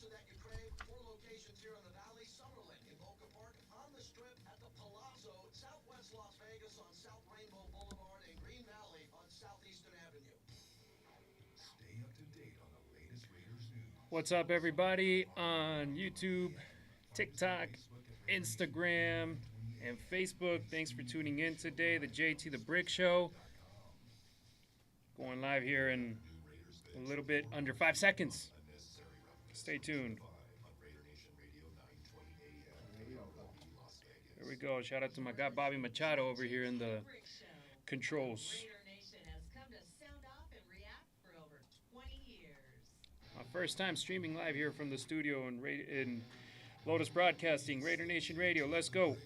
pizza that you crave. 4 locations here in the Valley. Summerlin in Boca Park, on the Strip at the Palazzo, Southwest Las Vegas on South Rainbow Boulevard, and Green Valley on Southeastern Avenue. Stay up to date on the latest Raiders news. What's up, everybody, on YouTube, TikTok, Instagram, and Facebook? Thanks for tuning in today. The JT the Brick Show. Going live here in a little bit under 5 seconds. Stay tuned. There we go. Shout out to my guy Bobby Machado over here in the controls. My first time streaming live here from the studio in Lotus Broadcasting, Raider Nation Radio. Let's go.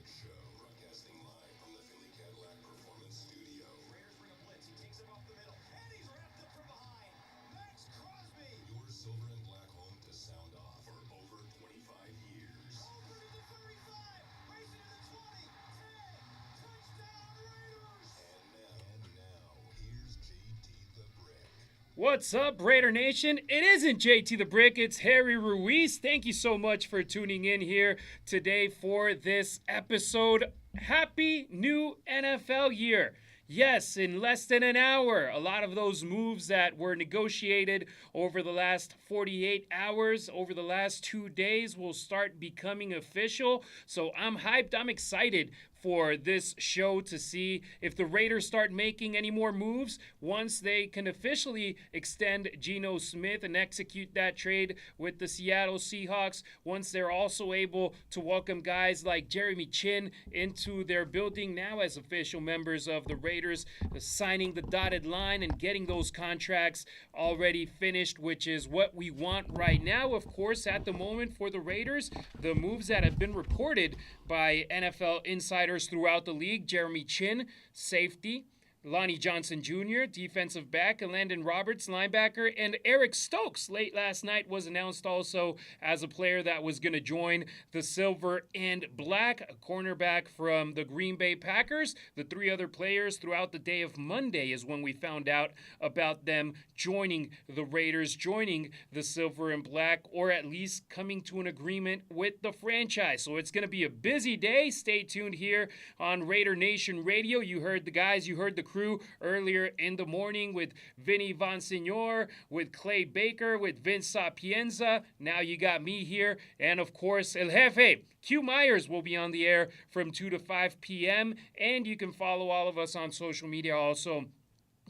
What's up, Raider Nation? It isn't JT the Brick, it's Harry Ruiz. Thank you so much for tuning in here today for this episode. Happy new NFL year. Yes, in less than an hour, a lot of those moves that were negotiated over the last 48 hours, over the last 2 days, will start becoming official. So I'm hyped, I'm excited for this show to see if the Raiders start making any more moves once they can officially extend Geno Smith and execute that trade with the Seattle Seahawks, once they're also able to welcome guys like Jeremy Chin into their building now as official members of the Raiders, signing the dotted line and getting those contracts already finished, which is what we want right now. Of course, at the moment for the Raiders, the moves that have been reported by NFL insiders throughout the league: Jeremy Chin, safety; Lonnie Johnson Jr., defensive back; and Landon Roberts, linebacker; and Eric Stokes, late last night, was announced also as a player that was going to join the Silver and Black, a cornerback from the Green Bay Packers. The three other players throughout the day of Monday is when we found out about them joining the Raiders, joining the Silver and Black, or at least coming to an agreement with the franchise. So it's going to be a busy day. Stay tuned here on Raider Nation Radio. You heard the guys, you heard the crew earlier in the morning with Vinny Bonsignor, with Clay Baker, with Vince Sapienza. Now you got me here, and of course El Jefe Q Myers will be on the air from 2 to 5 p.m. And you can follow all of us on social media also,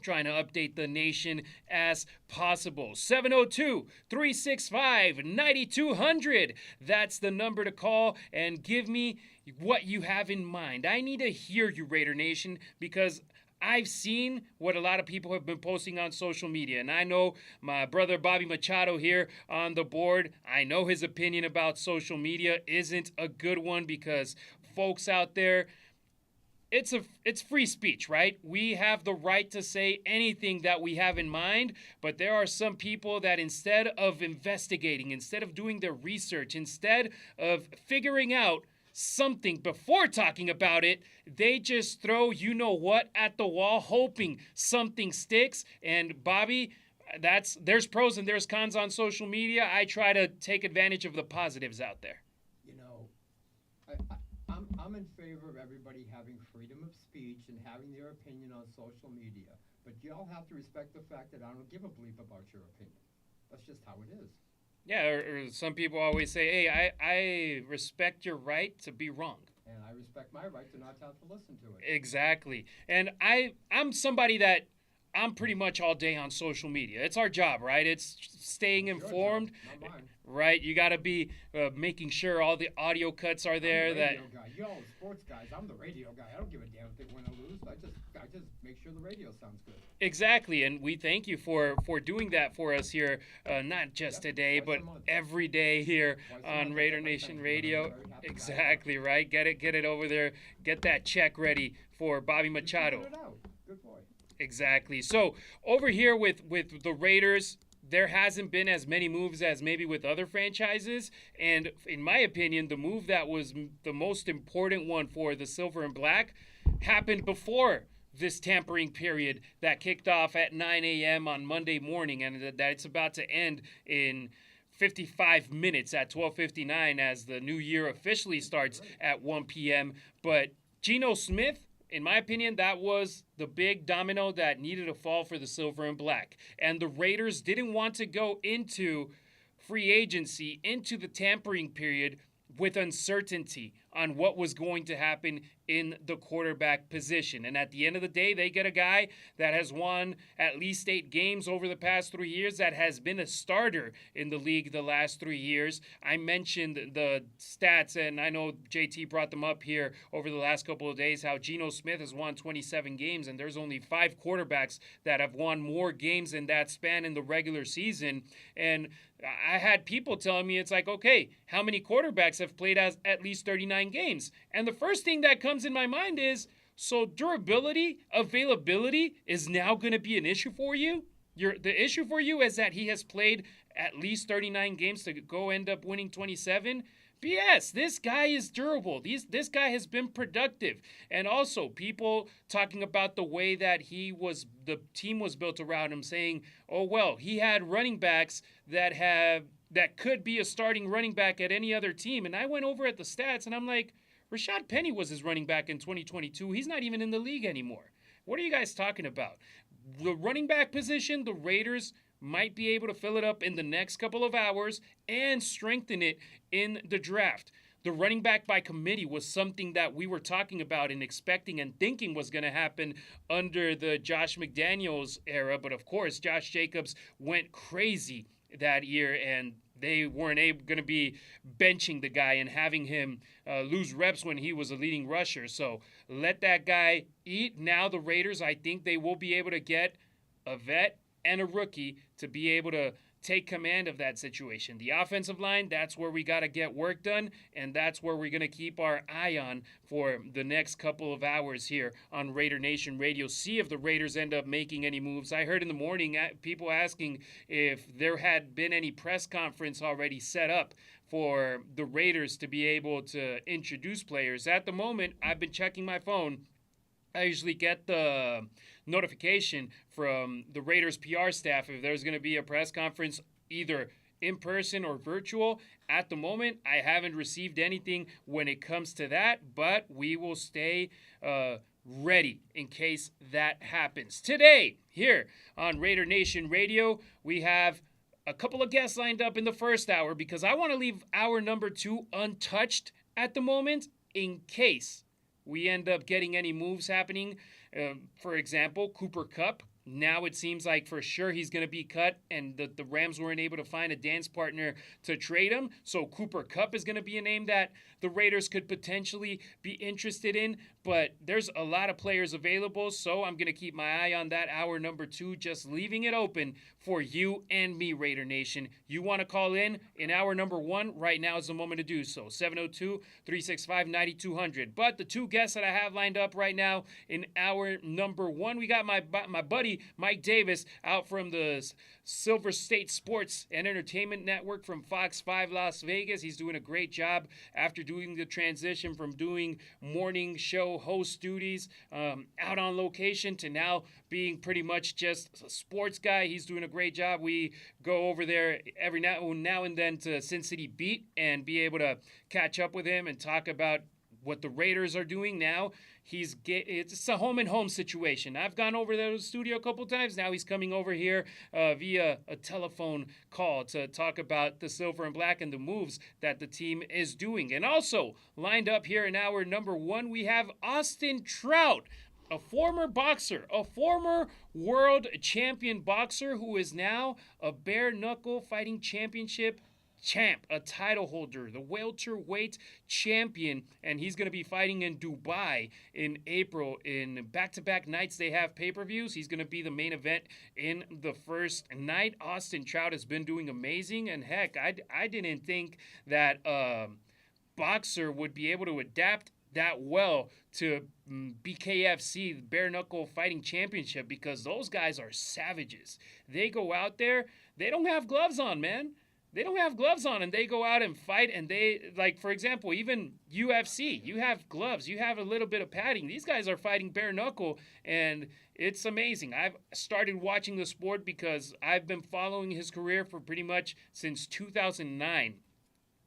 trying to update the nation as possible. 702-365-9200. That's the number to call, and give me what you have in mind. I need to hear you, Raider Nation, because I've seen what a lot of people have been posting on social media, and I know my brother Bobby Machado here on the board, I know his opinion about social media isn't a good one, because folks out there, it's free speech, right? We have the right to say anything that we have in mind, but there are some people that instead of investigating, instead of doing their research, instead of figuring out something before talking about it, they just throw you-know-what at the wall, hoping something sticks. And Bobby, there's pros and there's cons on social media. I try to take advantage of the positives out there. You know, I'm in favor of everybody having freedom of speech and having their opinion on social media. But y'all have to respect the fact that I don't give a bleep about your opinion. That's just how it is. Yeah, or some people always say, hey, I respect your right to be wrong. And I respect my right to not have to listen to it. Exactly. And I'm somebody that I'm pretty much all day on social media. It's our job, right? It's staying informed. Not mine. Right? You got to be making sure all the audio cuts are there. I'm the radio guy. Yo, sports guys, I'm the radio guy. I don't give a damn if they win or lose. I just make sure the radio sounds good. Exactly, and we thank you for doing that for us here, not just today, but every day here on Raider Nation Radio. Exactly, right? Get it over there. Get that check ready for Bobby Machado. Good boy. Exactly. So over here with the Raiders, there hasn't been as many moves as maybe with other franchises. And in my opinion, the move that was the most important one for the Silver and Black happened before this tampering period that kicked off at 9 a.m. on Monday morning, and that it's about to end in 55 minutes at 12:59 as the new year officially starts at 1 p.m. But Geno Smith, in my opinion, that was the big domino that needed to fall for the Silver and Black. And the Raiders didn't want to go into free agency, into the tampering period, with uncertainty on what was going to happen in the quarterback position. And at the end of the day, they get a guy that has won at least 8 games over the past 3 years, that has been a starter in the league the last 3 years. I mentioned the stats, and I know JT brought them up here over the last couple of days, how Geno Smith has won 27 games, and there's only 5 quarterbacks that have won more games in that span in the regular season. And I had people telling me, it's like, okay, how many quarterbacks have played at least 39 games? And the first thing that comes in my mind is, so durability, availability is now going to be an issue for you? The issue for you is that he has played at least 39 games to go end up winning 27? BS. This guy is durable. This guy has been productive. And also, people talking about the way that the team was built around him, saying, oh, well, he had running backs that could be a starting running back at any other team. And I went over at the stats, and I'm like, Rashad Penny was his running back in 2022. He's not even in the league anymore. What are you guys talking about? The running back position, the Raiders might be able to fill it up in the next couple of hours and strengthen it in the draft. The running back by committee was something that we were talking about and expecting and thinking was going to happen under the Josh McDaniels era. But of course, Josh Jacobs went crazy that year, and they weren't going to be benching the guy and having him lose reps when he was a leading rusher. So let that guy eat. Now the Raiders, I think they will be able to get a vet and a rookie to be able to take command of that situation. The offensive line, that's where we got to get work done, and that's where we're going to keep our eye on for the next couple of hours here on Raider Nation Radio. See if the Raiders end up making any moves. I heard in the morning people asking if there had been any press conference already set up for the Raiders to be able to introduce players. At the moment, I've been checking my phone. I usually get the notification from the Raiders PR staff if there's going to be a press conference, either in person or virtual. At the moment, I haven't received anything when it comes to that, but we will stay ready in case that happens. Today, here on Raider Nation Radio, we have a couple of guests lined up in the first hour because I want to leave hour number 2 untouched at the moment in case we end up getting any moves happening. For example, Cooper Kupp. Now it seems like for sure he's going to be cut, and the Rams weren't able to find a dance partner to trade him. So Cooper Kupp is going to be a name that the Raiders could potentially be interested in. But there's a lot of players available, so I'm going to keep my eye on that hour number 2, just leaving it open for you and me, Raider Nation. You want to call in hour number 1? Right now is the moment to do so. 702-365-9200. But the 2 guests that I have lined up right now in hour number 1, we got my buddy Mike Davis out from the Silver State Sports and Entertainment Network from Fox 5 Las Vegas. He's doing a great job after doing the transition from doing morning show host duties out on location to now being pretty much just a sports guy. He's doing a great job. We go over there every now and then to Sin City Beat and be able to catch up with him and talk about what the Raiders are doing now. It's a home and home situation. I've gone over to the studio a couple times. Now he's coming over here via a telephone call to talk about the Silver and Black and the moves that the team is doing. And also lined up here in hour number 1, we have Austin Trout, a former boxer, a former world champion boxer who is now a bare knuckle fighting championship champ, a title holder, the welterweight champion, and he's going to be fighting in Dubai in April. In back-to-back nights they have pay-per-views. He's going to be the main event in the first night. Austin Trout has been doing amazing, and heck, I didn't think that boxer would be able to adapt that well to BKFC, the Bare Knuckle Fighting Championship, because those guys are savages. They go out there, they don't have gloves on, man. they don't have gloves on and they go out and fight, and they, like, for example, even UFC, you have gloves, you have a little bit of padding. These guys are fighting bare knuckle, and it's amazing. I've started watching the sport because I've been following his career for pretty much since 2009.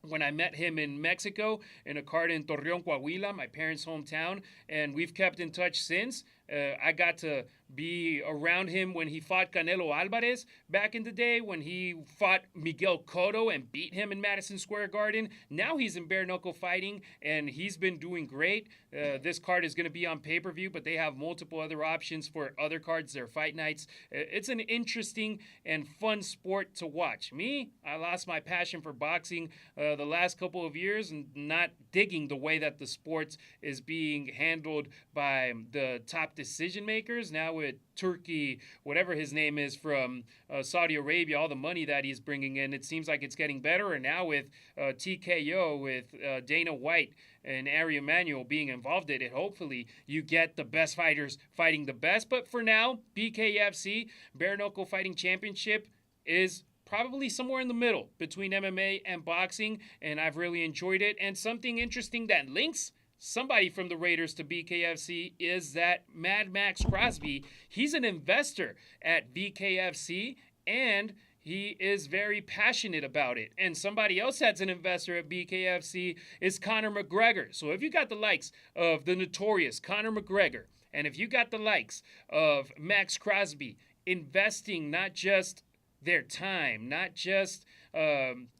When I met him in Mexico in a card in Torreon, Coahuila, my parents' hometown, and we've kept in touch since. I got to be around him when he fought Canelo Alvarez back in the day, when he fought Miguel Cotto and beat him in Madison Square Garden. Now he's in bare knuckle fighting, and he's been doing great. This card is going to be on pay-per-view, but they have multiple other options for other cards, their fight nights. It's an interesting and fun sport to watch. Me, I lost my passion for boxing the last couple of years, and not digging the way that the sport is being handled by the top decision makers. Now with Turkey, whatever his name is, from Saudi Arabia, all the money that he's bringing in, it seems like it's getting better. And now with TKO, with Dana White and Ari Emanuel being involved in it, hopefully you get the best fighters fighting the best. But for now, BKFC, Bare Knuckle Fighting Championship, is probably somewhere in the middle between MMA and boxing, and I've really enjoyed it. And something interesting that links somebody from the Raiders to BKFC is that Mad Max Crosby, he's an investor at BKFC, and he is very passionate about it. And somebody else that's an investor at BKFC is Conor McGregor. So if you got the likes of the notorious Conor McGregor, and if you got the likes of Max Crosby investing not just their time, not just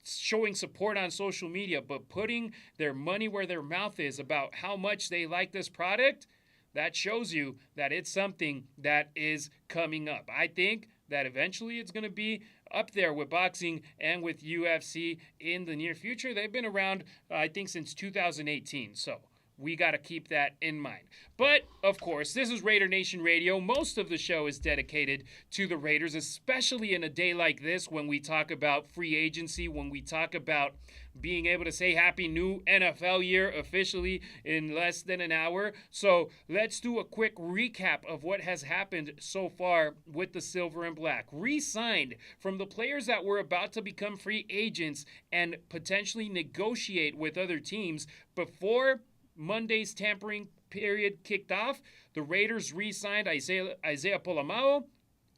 showing support on social media, but putting their money where their mouth is about how much they like this product, that shows you that it's something that is coming up. I think that eventually it's going to be up there with boxing and with UFC in the near future. They've been around, I think, since 2018, so we got to keep that in mind. But, of course, this is Raider Nation Radio. Most of the show is dedicated to the Raiders, especially in a day like this when we talk about free agency, when we talk about being able to say Happy New NFL Year officially in less than an hour. So let's do a quick recap of what has happened so far with the Silver and Black. Re-signed from the players that were about to become free agents and potentially negotiate with other teams before Monday's tampering period kicked off. The Raiders re-signed Isaiah Polamao,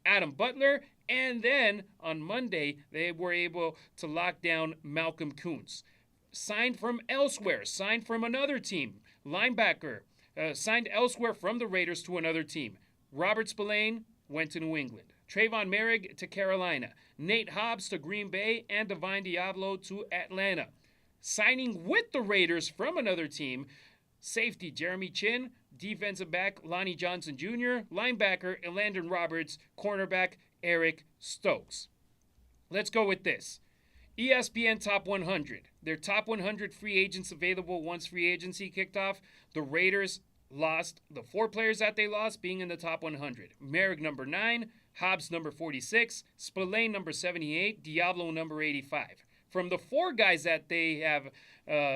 Adam Butler, and then on Monday they were able to lock down Malcolm Kuntz. Signed from elsewhere, signed from another team, linebacker, signed elsewhere from the Raiders to another team. Robert Spillane went to New England. Trayvon Merrick to Carolina. Nate Hobbs to Green Bay, and Divine Diablo to Atlanta. Signing with the Raiders from another team, safety Jeremy Chin, defensive back Lonnie Johnson Jr., linebacker Elandon Roberts, cornerback Eric Stokes. Let's go with this. ESPN Top 100. Their top 100 free agents available once free agency kicked off. The Raiders lost the 4 players that they lost being in the top 100. Merrick number 9, Hobbs number 46, Spillane number 78, Diablo number 85. From the 4 guys that they have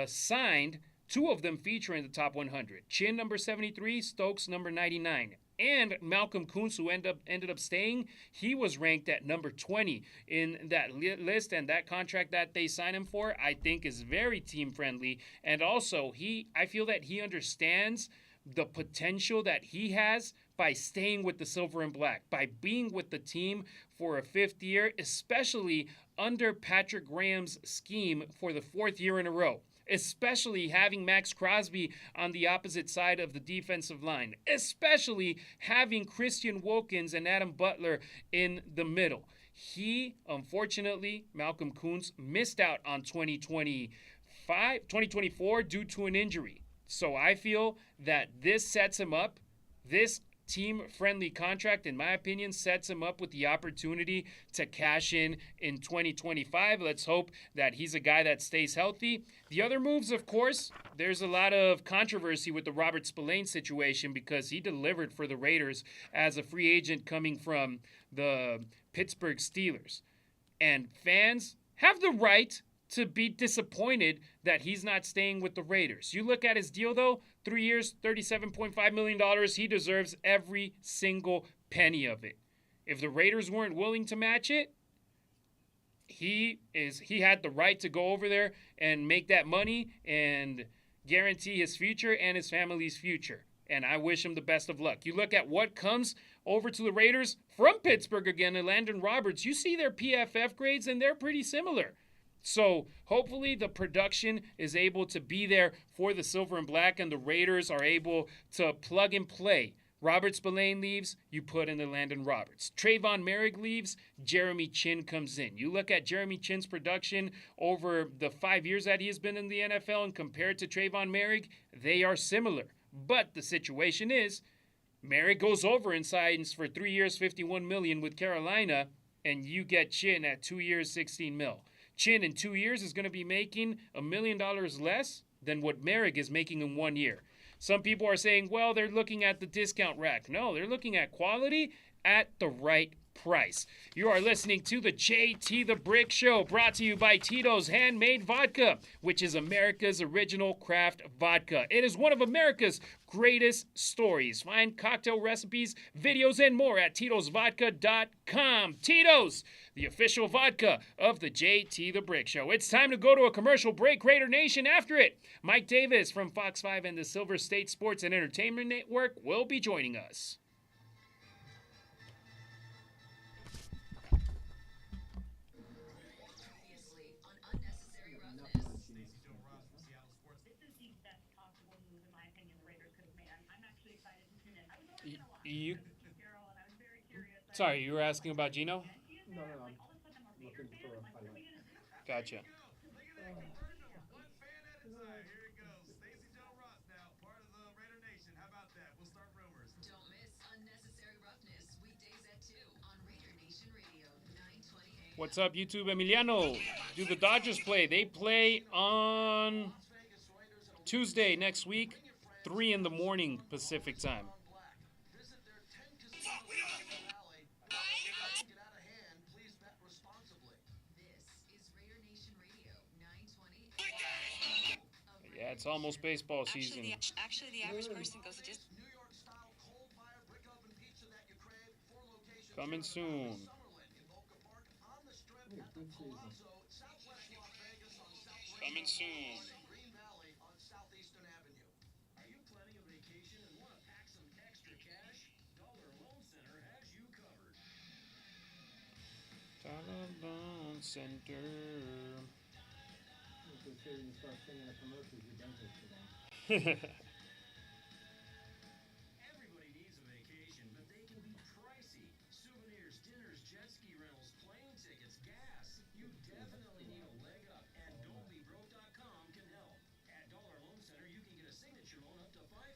signed, 2 of them feature in the top 100. Chin number 73, Stokes number 99. And Malcolm Kuntz, who ended up staying, he was ranked at number 20 in that list, and that contract that they signed him for, I think, is very team-friendly. And also, I feel that he understands the potential that he has by staying with the Silver and Black, by being with the team for a 5th year, especially under Patrick Graham's scheme for the 4th year in a row. Especially having Max Crosby on the opposite side of the defensive line. Especially having Christian Wilkins and Adam Butler in the middle. He, unfortunately, Malcolm Kuntz, missed out on 2024 due to an injury. So I feel that this sets him up. This team-friendly contract, in my opinion, sets him up with the opportunity to cash in 2025. Let's hope that he's a guy that stays healthy. The other moves, of course, there's a lot of controversy with the Robert Spillane situation because he delivered for the Raiders as a free agent coming from the Pittsburgh Steelers. And fans have the right to be disappointed that he's not staying with the Raiders. You look at his deal, though, 3 years, $37.5 million. He deserves every single penny of it. If the Raiders weren't willing to match it, he had the right to go over there and make that money and guarantee his future and his family's future. And I wish him the best of luck. You look at what comes over to the Raiders from Pittsburgh again, and Landon Roberts, you see their PFF grades, and they're pretty similar. So hopefully the production is able to be there for the Silver and Black, and the Raiders are able to plug and play. Robert Spillane leaves, you put in the Landon Roberts. Trayvon Merrick leaves, Jeremy Chin comes in. You look at Jeremy Chin's production over the 5 years that he has been in the NFL, and compared to Trayvon Merrick, they are similar. But the situation is, Merrick goes over and signs for 3 years, $51 million with Carolina, and you get Chin at 2 years, $16 million. Chin in 2 years is going to be making $1 million less than what Merrick is making in 1 year. Some people are saying, well, they're looking at the discount rack. No, they're looking at quality at the right price. You are listening to the JT the Brick Show, brought to you by Tito's Handmade Vodka, which is America's original craft vodka. It is one of America's greatest stories. Find cocktail recipes, videos, and more at Tito'sVodka.com. Tito's, the official vodka of the JT the Brick Show. It's time to go to a commercial break. Raider Nation after it. Mike Davis from Fox 5 and the Silver State Sports and Entertainment Network will be joining us. Sorry, you were asking about Gino? No, I'm looking for a highlight. Gotcha. What fan at a time. Here it goes. Stacey Joe Ross now, part of the Raider Nation. How about that? We'll start rumors. Don't miss Unnecessary Roughness, weekdays at 2 on Raider Nation Radio, 920 AM. What's up, YouTube? Emiliano, do the Dodgers play? They play on Tuesday next week, 3 in the morning Pacific time. Yeah, it's almost baseball season. Actually, the average person goes to just. Coming soon. Coming soon. Are you planning a vacation and want to pack some extra cash? Dollar Loan Center has you covered. Dollar Loan Center. Considering you start singing a commercial, you're done with it. Everybody needs a vacation, but they can be pricey. Souvenirs, dinners, jet ski rentals, plane tickets, gas. You definitely need a leg up, and don'tbebroke.com can help. At Dollar Loan Center, you can get a signature loan up to $5,000,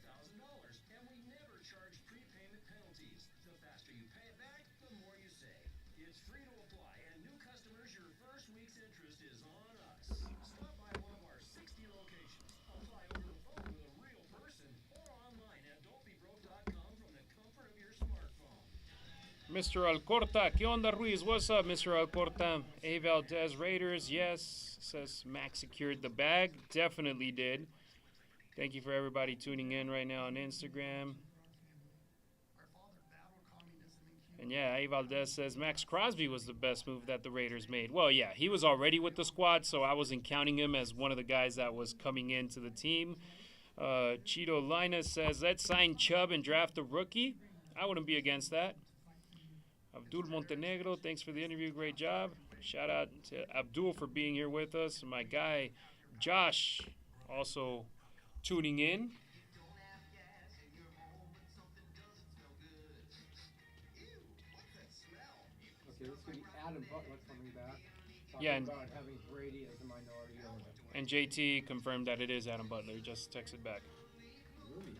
and we never charge prepayment penalties. The faster you pay it back, the more you save. It's free to apply, and new customers, your first week's interest is on us. Stop by one of our 60 locations. Apply over the phone with a real person or online at don'tbebroke.com from the comfort of your smartphone. Mr. Alcorta, ¿qué onda, Ruiz? What's up, Mr. Alcorta? A. Valdez Raiders, yes. Says Max secured the bag. Definitely did. Thank you for everybody tuning in right now on Instagram. And yeah, A. Valdez says Max Crosby was the best move that the Raiders made. Well, yeah, he was already with the squad, so I wasn't counting him as one of the guys that was coming into the team. Cheeto Linus says, let's sign Chubb and draft a rookie. I wouldn't be against that. Abdul Montenegro, thanks for the interview. Great job. Shout out to Abdul for being here with us. My guy, Josh, also tuning in. Okay, this could be Adam Butler coming back. Talking Yeah, and- about having Brady as a minority owner. And JT confirmed that it is Adam Butler. He just texted back. Really?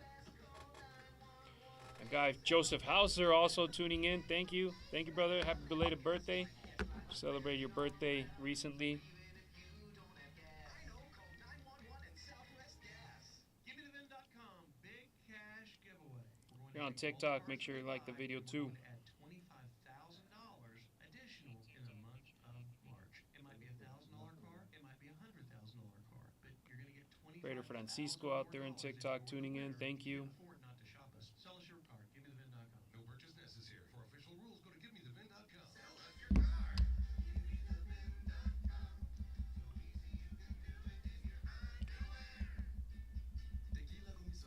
My guy, Joseph Hauser, also tuning in. Thank you. Thank you, brother. Happy belated birthday. Celebrated your birthday recently. GiveMeTheVin.com. Big cash giveaway. We're going to You're on give TikTok. all Make sure you like the our video too. at $25,000 additional in the month of March. It might be $1,000 car. It might be $100,000 car. But you're going to get $25,000 Raider Francisco out there in TikTok tuning in. Thank you. afford not to shop us. Sell us your car. GiveMeTheVin.com. No purchase necessary. For official rules, go to GiveMeTheVin.com. Sell us your car.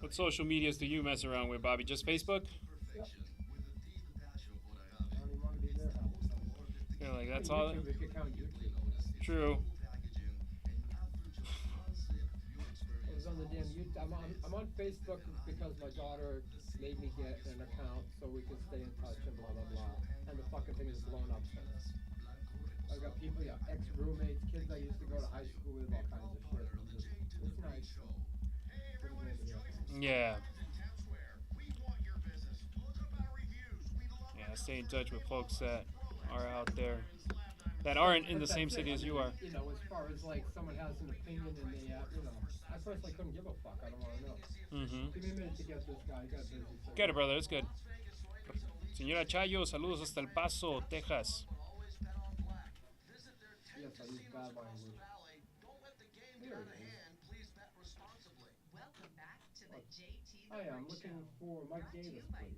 What social medias do you mess around with, Bobby? Just Facebook? Yep. I don't even want to be there. Yeah, like that's all. YouTube, if you count YouTube. True. I was on the damn YouTube. I'm on Facebook because my daughter made me get an account so we could stay in touch and blah blah blah. And the fucking thing is blown up since. I've got people, ex-roommates, kids I used to go to high school with, all kinds of shit. It's nice. Yeah. Yeah, stay in touch with folks that are out there that aren't in the same city as you are. You know, as far as like someone has an opinion and they, I personally couldn't give a fuck. I don't want to know. Mm-hmm. Give me a minute to get this guy. I got busy. Get it, brother. That's good. Señora Chayo, saludos hasta El Paso, Texas. Yes, I use bad language. Here it is. Welcome back to the JT Hi, I'm looking for Mike Davis, please.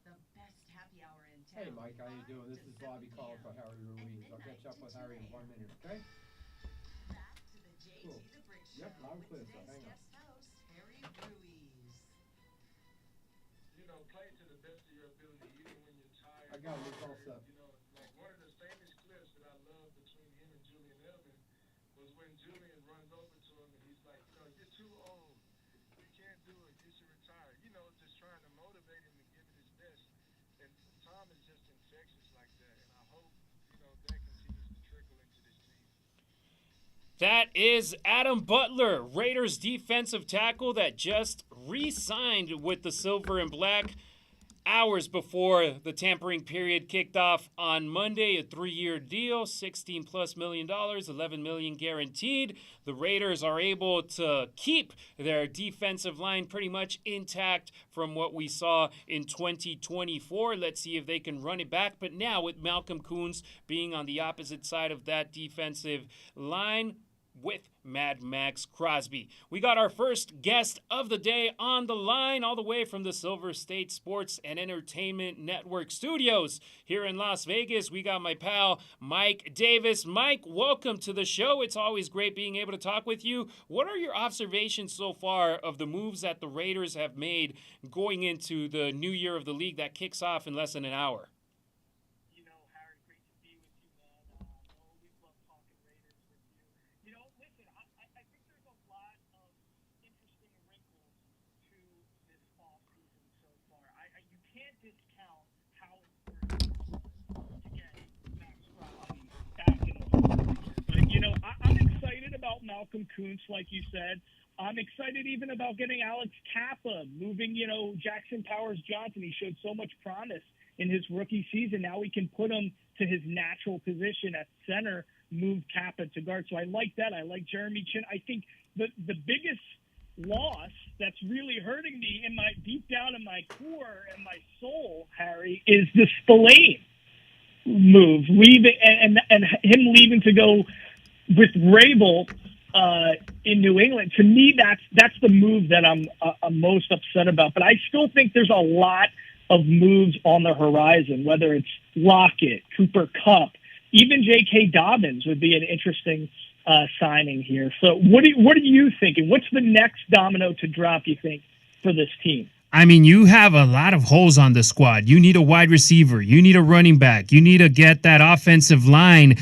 the best happy hour in town. Hey, Mike, how you doing? This is Bobby calling for Harry Ruiz. I'll catch up with Harry in 1 minute, okay? Back to the JT Cool. the Brick Yep, Show loud and clear, with so hang on. guest host Harry Ruiz. You know, play to the best of your ability, even when you're tired. I got it. It's all set. You know, like one of the famous clips that I love between him and Julian Edelman was when Julian runs over to him and he's like, you know, you're too old. You can't do it. You should retire. You know, just trying to motivate him to give it his best. And Tom is just infectious like that. And I hope, you know, that continues to trickle into this team. That is Adam Butler, Raiders defensive tackle that just re-signed with the Silver and Black hours before the tampering period kicked off on Monday. A 3-year deal, $16+ million, $11 million guaranteed. The Raiders are able to keep their defensive line pretty much intact from what we saw in 2024. Let's see if they can run it back. But now with Malcolm Koonce being on the opposite side of that defensive line, with Mad Max Crosby. We got our first guest of the day on the line, all the way from the Silver State Sports and Entertainment Network studios here in Las Vegas. We got my pal, Mike Davis. Mike, welcome to the show. It's always great being able to talk with you. What are your observations so far of the moves that the Raiders have made going into the new year of the league that kicks off in less than an hour? I'm excited about Malcolm Koonce, like you said. I'm excited even about getting Alex Kappa, moving, Jackson Powers Johnson. He showed so much promise in his rookie season. Now we can put him to his natural position at center, move Kappa to guard. So I like that. I like Jeremy Chin. I think the biggest loss that's really hurting me deep down in my core and my soul, Harry, is the Spillane move, leaving and him leaving to go with Rabel in New England. To me, that's the move that I'm most upset about. But I still think there's a lot of moves on the horizon, whether it's Lockett, Cooper Kupp, even J.K. Dobbins would be an interesting signing here. So what are you thinking? What's the next domino to drop, you think, for this team? I mean, you have a lot of holes on the squad. You need a wide receiver. You need a running back. You need to get that offensive line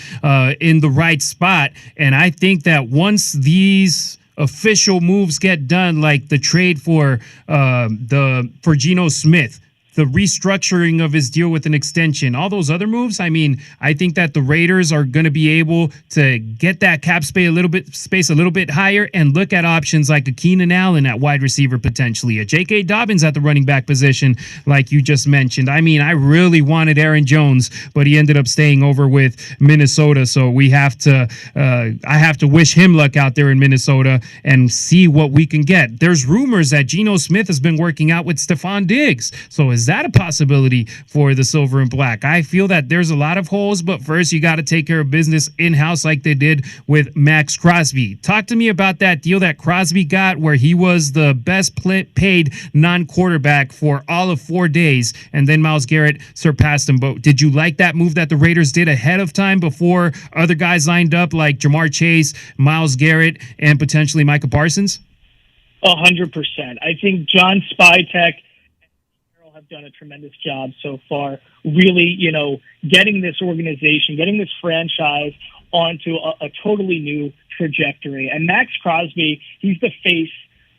in the right spot. And I think that once these official moves get done, like the trade for Geno Smith, the restructuring of his deal with an extension, all those other moves, I mean, I think that the Raiders are going to be able to get that cap space a little bit higher and look at options like a Keenan Allen at wide receiver potentially, a J.K. Dobbins at the running back position like you just mentioned. I mean, I really wanted Aaron Jones, but he ended up staying over with Minnesota, so I have to wish him luck out there in Minnesota and see what we can get. There's rumors that Geno Smith has been working out with Stephon Diggs, so is that a possibility for the Silver and Black? I feel that there's a lot of holes, but first you got to take care of business in-house like they did with Max Crosby. Talk to me about that deal that Crosby got where he was the best paid non-quarterback for all of 4 days, and then Myles Garrett surpassed him. But did you like that move that the Raiders did ahead of time before other guys lined up like Jamar Chase, Myles Garrett, and potentially Micah Parsons? 100%. I think John Spytek and Carroll have done a tremendous job so far, really, getting this organization, getting this franchise onto a totally new trajectory. And Max Crosby, he's the face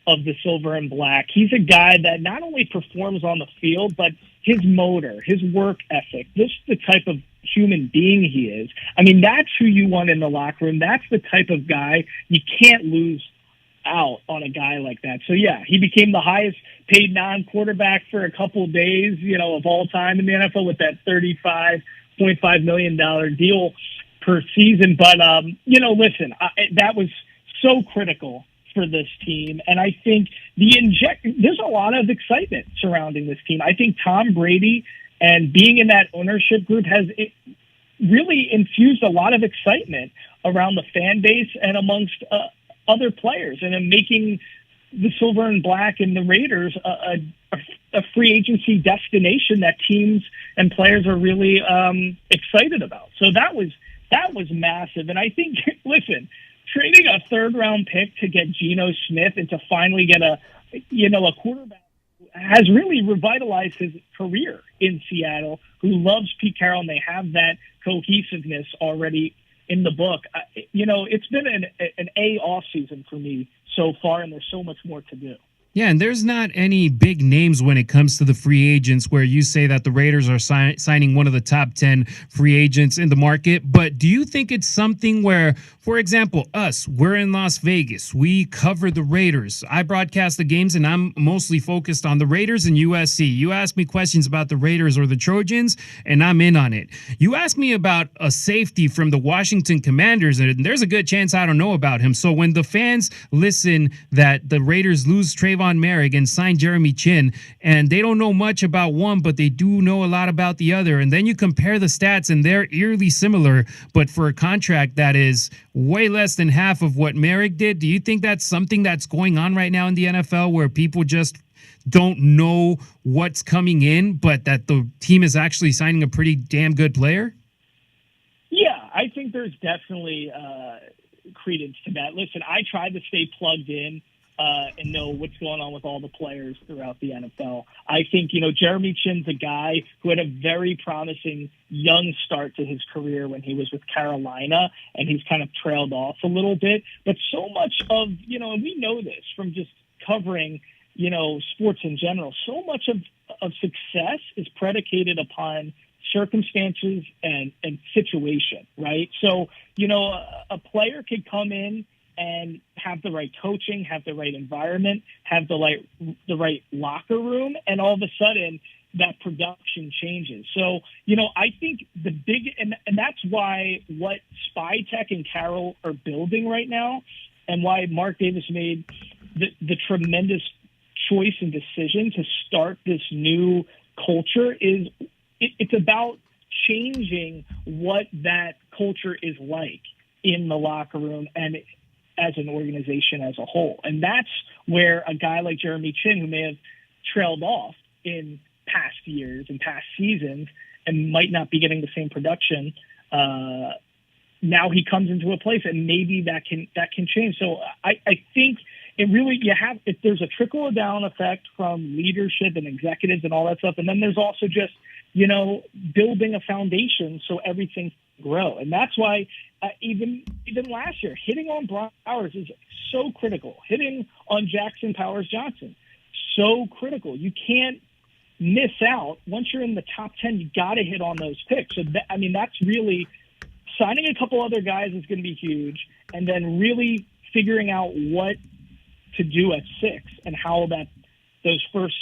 of the silver and black. He's a guy that not only performs on the field, but his motor, his work ethic, this is the type of human being he is. I mean, that's who you want in the locker room. That's the type of guy you can't lose out on a guy like that. So yeah, he became the highest paid non-quarterback for a couple of days, of all time in the NFL with that $35.5 million deal per season. But, listen, that was so critical for this team. And I think there's a lot of excitement surrounding this team. I think Tom Brady and being in that ownership group has really infused a lot of excitement around the fan base and amongst other players, and in making the silver and black and the Raiders a free agency destination that teams and players are really excited about. So that was massive. And I think, listen, trading a third-round pick to get Geno Smith and to finally get a quarterback who has really revitalized his career in Seattle, who loves Pete Carroll, and they have that cohesiveness already in the book. It's been an A off season for me so far, and there's so much more to do. Yeah, and there's not any big names when it comes to the free agents where you say that the Raiders are signing one of the top 10 free agents in the market. But do you think it's something where, for example, we're in Las Vegas. We cover the Raiders. I broadcast the games, and I'm mostly focused on the Raiders and USC. You ask me questions about the Raiders or the Trojans, and I'm in on it. You ask me about a safety from the Washington Commanders, and there's a good chance I don't know about him. So when the fans listen that the Raiders lose Trayvon Merrick and sign Jeremy Chin, and they don't know much about one, but they do know a lot about the other, and then you compare the stats, and they're eerily similar, but for a contract that is way less than half of what Merrick did. Do you think that's something that's going on right now in the NFL where people just don't know what's coming in, but that the team is actually signing a pretty damn good player? Yeah, I think there's definitely credence to that. Listen, I try to stay plugged in and know what's going on with all the players throughout the NFL. I think, Jeremy Chin's a guy who had a very promising young start to his career when he was with Carolina, and he's kind of trailed off a little bit. But so much of, and we know this from just covering, sports in general, so much of success is predicated upon circumstances and situation, right? So, a player could come in and have the right coaching, have the right environment, have the right locker room, and all of a sudden that production changes. So, I think the big, and that's why what Spytek and Carroll are building right now, and why Mark Davis made the tremendous choice and decision to start this new culture is it's about changing what that culture is like in the locker room and as an organization as a whole. And that's where a guy like Jeremy Chin, who may have trailed off in past years and past seasons and might not be getting the same production, now he comes into a place, and maybe that can change. So I think it really, if there's a trickle down effect from leadership and executives and all that stuff. And then there's also just, building a foundation so everything can grow. And that's why even last year, hitting on Brock Bowers is so critical. Hitting on Jackson Powers-Johnson, so critical. You can't miss out. Once you're in the top 10, you got to hit on those picks. So that's really, signing a couple other guys is going to be huge, and then really figuring out what to do at 6 and how those first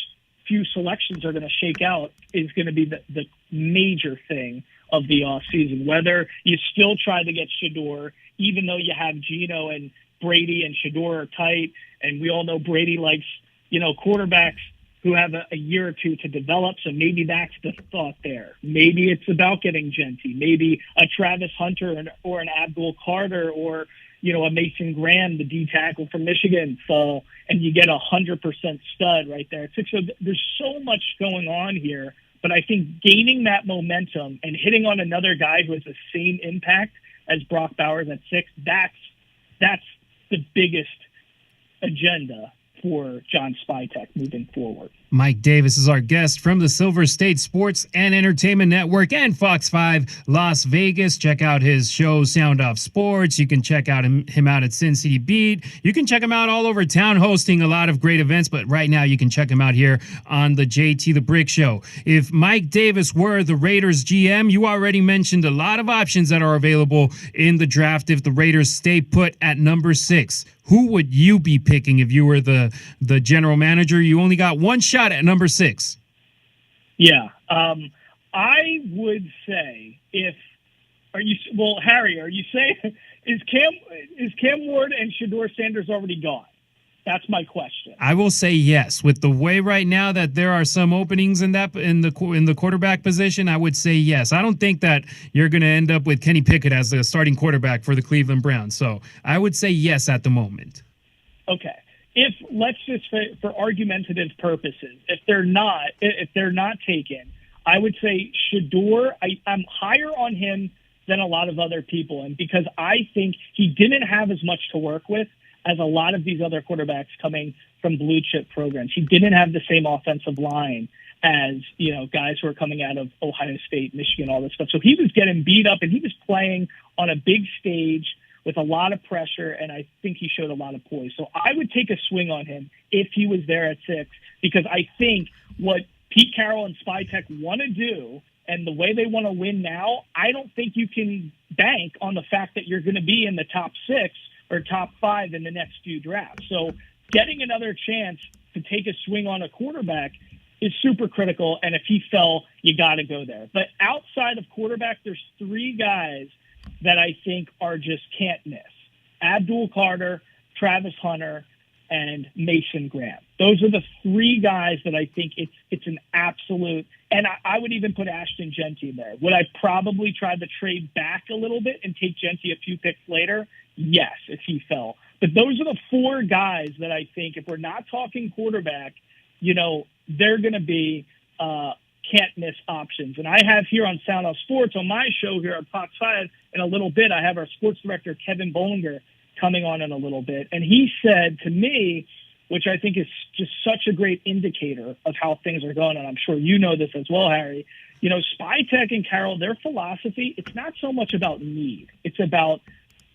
few selections are going to shake out is going to be the major thing of the off season. Whether you still try to get Shador, even though you have Geno and Brady and Shador are tight, and we all know Brady likes, quarterbacks who have a year or two to develop. So maybe that's the thought there. Maybe it's about getting Genty, maybe a Travis Hunter or an Abdul Carter or, a Mason Graham, the D tackle from Michigan, fall, and you get 100% stud right there. So there's so much going on here, but I think gaining that momentum and hitting on another guy who has the same impact as Brock Bowers at 6, that's the biggest agenda for John Spytek moving forward. Mike Davis is our guest from the Silver State Sports and Entertainment Network and Fox 5 Las Vegas. Check out his show, Sound Off Sports. You can check out him out at Sin City Beat. You can check him out all over town, hosting a lot of great events. But right now, you can check him out here on the JT the Brick Show. If Mike Davis were the Raiders GM, you already mentioned a lot of options that are available in the draft if the Raiders stay put at number 6. Who would you be picking if you were the general manager? You only got one shot at number 6. Yeah. I would say Harry, are you saying is Cam Ward and Shedeur Sanders already gone? That's my question. I will say yes. With the way right now that there are some openings in the quarterback position, I would say yes. I don't think that you're going to end up with Kenny Pickett as the starting quarterback for the Cleveland Browns. So I would say yes at the moment. Okay. If let's just for argumentative purposes, if they're not taken, I would say Shedeur. I'm higher on him than a lot of other people, and because I think he didn't have as much to work with as a lot of these other quarterbacks coming from blue chip programs. He didn't have the same offensive line as, guys who are coming out of Ohio State, Michigan, all this stuff. So he was getting beat up, and he was playing on a big stage with a lot of pressure, and I think he showed a lot of poise. So I would take a swing on him if he was there at 6, because I think what Pete Carroll and Spytek want to do and the way they want to win now, I don't think you can bank on the fact that you're going to be in the top 6 or top 5 in the next few drafts. So getting another chance to take a swing on a quarterback is super critical, and if he fell, you got to go there. But outside of quarterback, there's 3 guys that I think are just can't miss. Abdul Carter, Travis Hunter, and Mason Graham. Those are the 3 guys that I think it's an absolute, and I would even put Ashton Genty there. Would I probably try to trade back a little bit and take Genty a few picks later? Yes, if he fell. But those are the 4 guys that I think, if we're not talking quarterback, they're going to be can't miss options. And I have here on Sound Off Sports, on my show here on Fox 5, in a little bit, I have our sports director, Kevin Bollinger, coming on in a little bit. And he said to me, which I think is just such a great indicator of how things are going, and I'm sure you know this as well, Harry, Spytek and Carroll, their philosophy, it's not so much about need. It's about,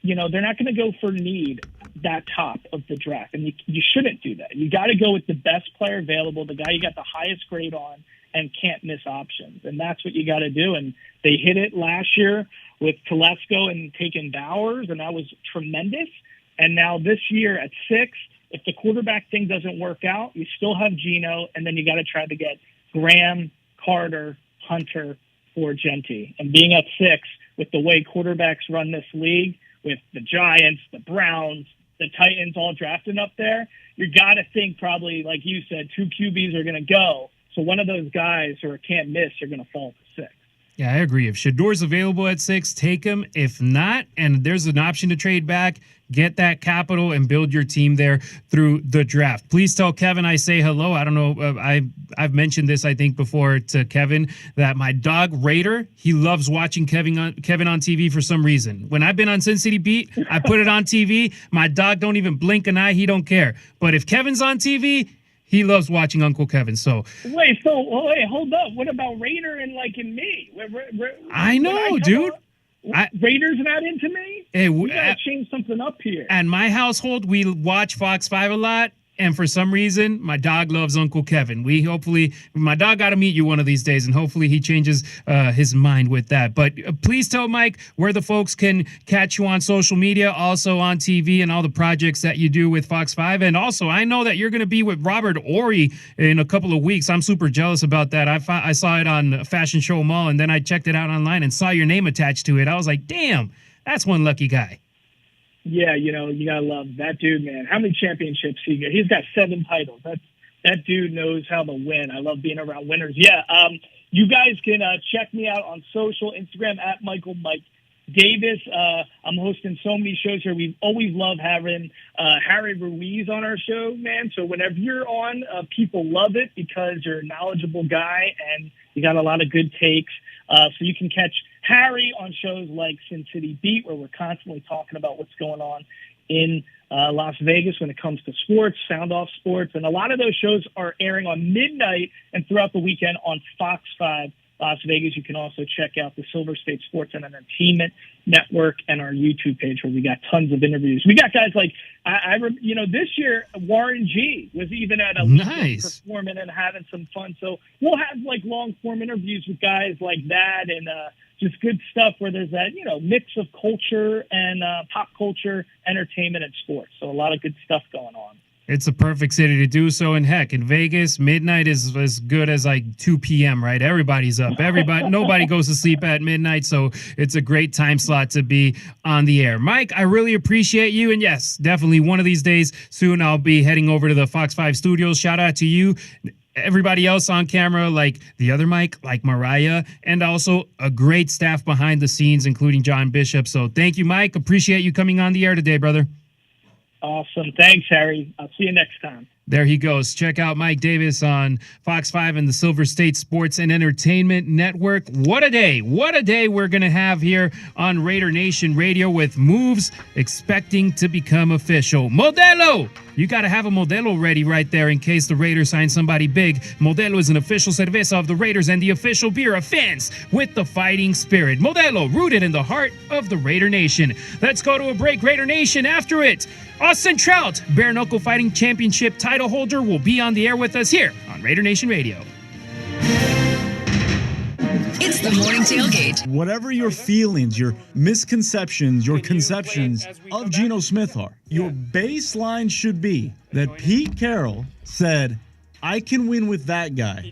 they're not going to go for need that top of the draft. And you shouldn't do that. You got to go with the best player available, the guy you got the highest grade on, and can't miss options. And that's what you got to do. And they hit it last year with Telesco and taking Bowers, and that was tremendous. And now this year at 6, if the quarterback thing doesn't work out, you still have Geno, and then you got to try to get Graham, Carter, Hunter, or Genty. And being at 6, with the way quarterbacks run this league, with the Giants, the Browns, the Titans all drafting up there, you got to think probably, like you said, 2 QBs are going to go. So one of those guys who can't miss are going to fall to 6. Yeah, I agree. If Shedeur's available at 6, take him. If not, and there's an option to trade back, get that capital and build your team there through the draft. Please tell Kevin I say hello. I don't know. I've mentioned this, I think, before to Kevin, that my dog Raider, he loves watching Kevin on TV for some reason. When I've been on Sin City Beat, I put it on TV. My dog don't even blink an eye. He don't care. But if Kevin's on TV, he loves watching Uncle Kevin. So wait, hold up. What about Raider and me? I know, dude. Raiders not into me? Hey, we gotta change something up here. At my household, we watch Fox 5 a lot. And for some reason, my dog loves Uncle Kevin. My dog got to meet you one of these days, and hopefully he changes his mind with that. But please tell Mike where the folks can catch you on social media, also on TV, and all the projects that you do with Fox 5. And also, I know that you're going to be with Robert Horry in a couple of weeks. I'm super jealous about that. I saw it on Fashion Show Mall, and then I checked it out online and saw your name attached to it. I was like, damn, that's one lucky guy. Yeah, you gotta love that dude, man. How many championships he got? He's got 7 titles. That dude knows how to win. I love being around winners. Yeah, you guys can check me out on social, Instagram at Michael Mike Davis. I'm hosting so many shows here. We always love having Harry Ruiz on our show, man. So whenever you're on, people love it because you're a knowledgeable guy and you got a lot of good takes. So you can catch Harry on shows like Sin City Beat, where we're constantly talking about what's going on in Las Vegas when it comes to sports, Sound Off Sports. And a lot of those shows are airing on midnight and throughout the weekend on Fox 5 Las Vegas. You can also check out the Silver State Sports and Entertainment Network and our YouTube page where we got tons of interviews. We got guys like, this year, Warren G was even at a nice performing and having some fun. So we'll have like long form interviews with guys like that and just good stuff where there's that, mix of culture and pop culture, entertainment, and sports. So a lot of good stuff going on. It's a perfect city to do so. And heck, in Vegas, midnight is as good as like 2 p.m., right? Everybody's up. Nobody goes to sleep at midnight. So it's a great time slot to be on the air. Mike, I really appreciate you. And yes, definitely one of these days soon I'll be heading over to the Fox 5 studios. Shout out to you. Everybody else on camera, like the other Mike, like Mariah, and also a great staff behind the scenes, including John Bishop. So thank you, Mike. Appreciate you coming on the air today, brother. Awesome. Thanks, Harry. I'll see you next time. There he goes. Check out Mike Davis on Fox 5 and the Silver State Sports and Entertainment Network. What a day. What a day we're going to have here on Raider Nation Radio with moves expecting to become official. Modelo! You got to have a Modelo ready right there in case the Raiders sign somebody big. Modelo is an official cerveza of the Raiders and the official beer of fans with the fighting spirit. Modelo, rooted in the heart of the Raider Nation. Let's go to a break, Raider Nation. After it, Austin Trout, Bare Knuckle Fighting Championship title holder, will be on the air with us here on Raider Nation Radio. It's the Morning Tailgate. Whatever your feelings, your misconceptions, your conceptions of Geno Smith are, your baseline should be that Pete Carroll said, I can win with that guy.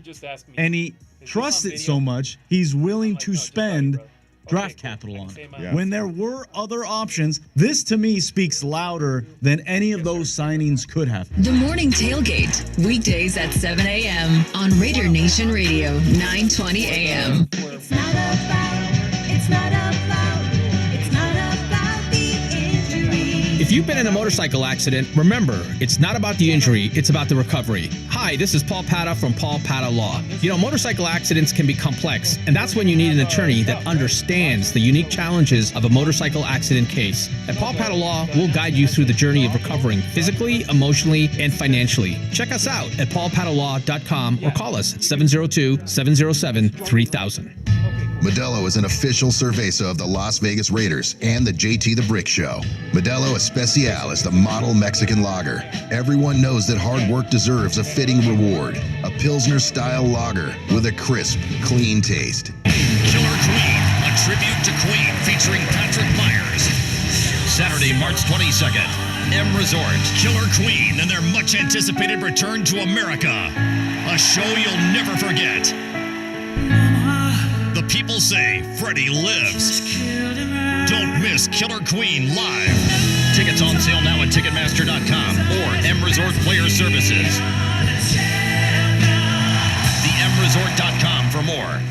And he trusts it so much, he's willing to spend draft capital on it. Yeah. When there were other options, this to me speaks louder than any of those signings could have. The Morning Tailgate, weekdays at 7 a.m. on Raider Nation Radio, 920 a.m. It's not about the injury. If you've been in a motorcycle accident, remember, it's not about the injury, it's about the recovery. Hi, this is Paul Pata from Paul Pata Law. Motorcycle accidents can be complex, and that's when you need an attorney that understands the unique challenges of a motorcycle accident case. At Paul Pata Law, we'll guide you through the journey of recovering physically, emotionally, and financially. Check us out at paulpatalaw.com or call us at 702-707-3000. Modelo is an official cerveza of the Las Vegas Raiders and the JT the Brick Show. Modelo Especial is the model Mexican lager. Everyone knows that hard work deserves a fitting reward. A Pilsner-style lager with a crisp, clean taste. Killer Queen, a tribute to Queen featuring Patrick Myers. Saturday, March 22nd, M Resort, Killer Queen, and their much-anticipated return to America. A show you'll never forget. The people say Freddie lives. Don't miss Killer Queen live. Tickets on sale now at Ticketmaster.com or M Resort Player Services. TheMResort.com for more.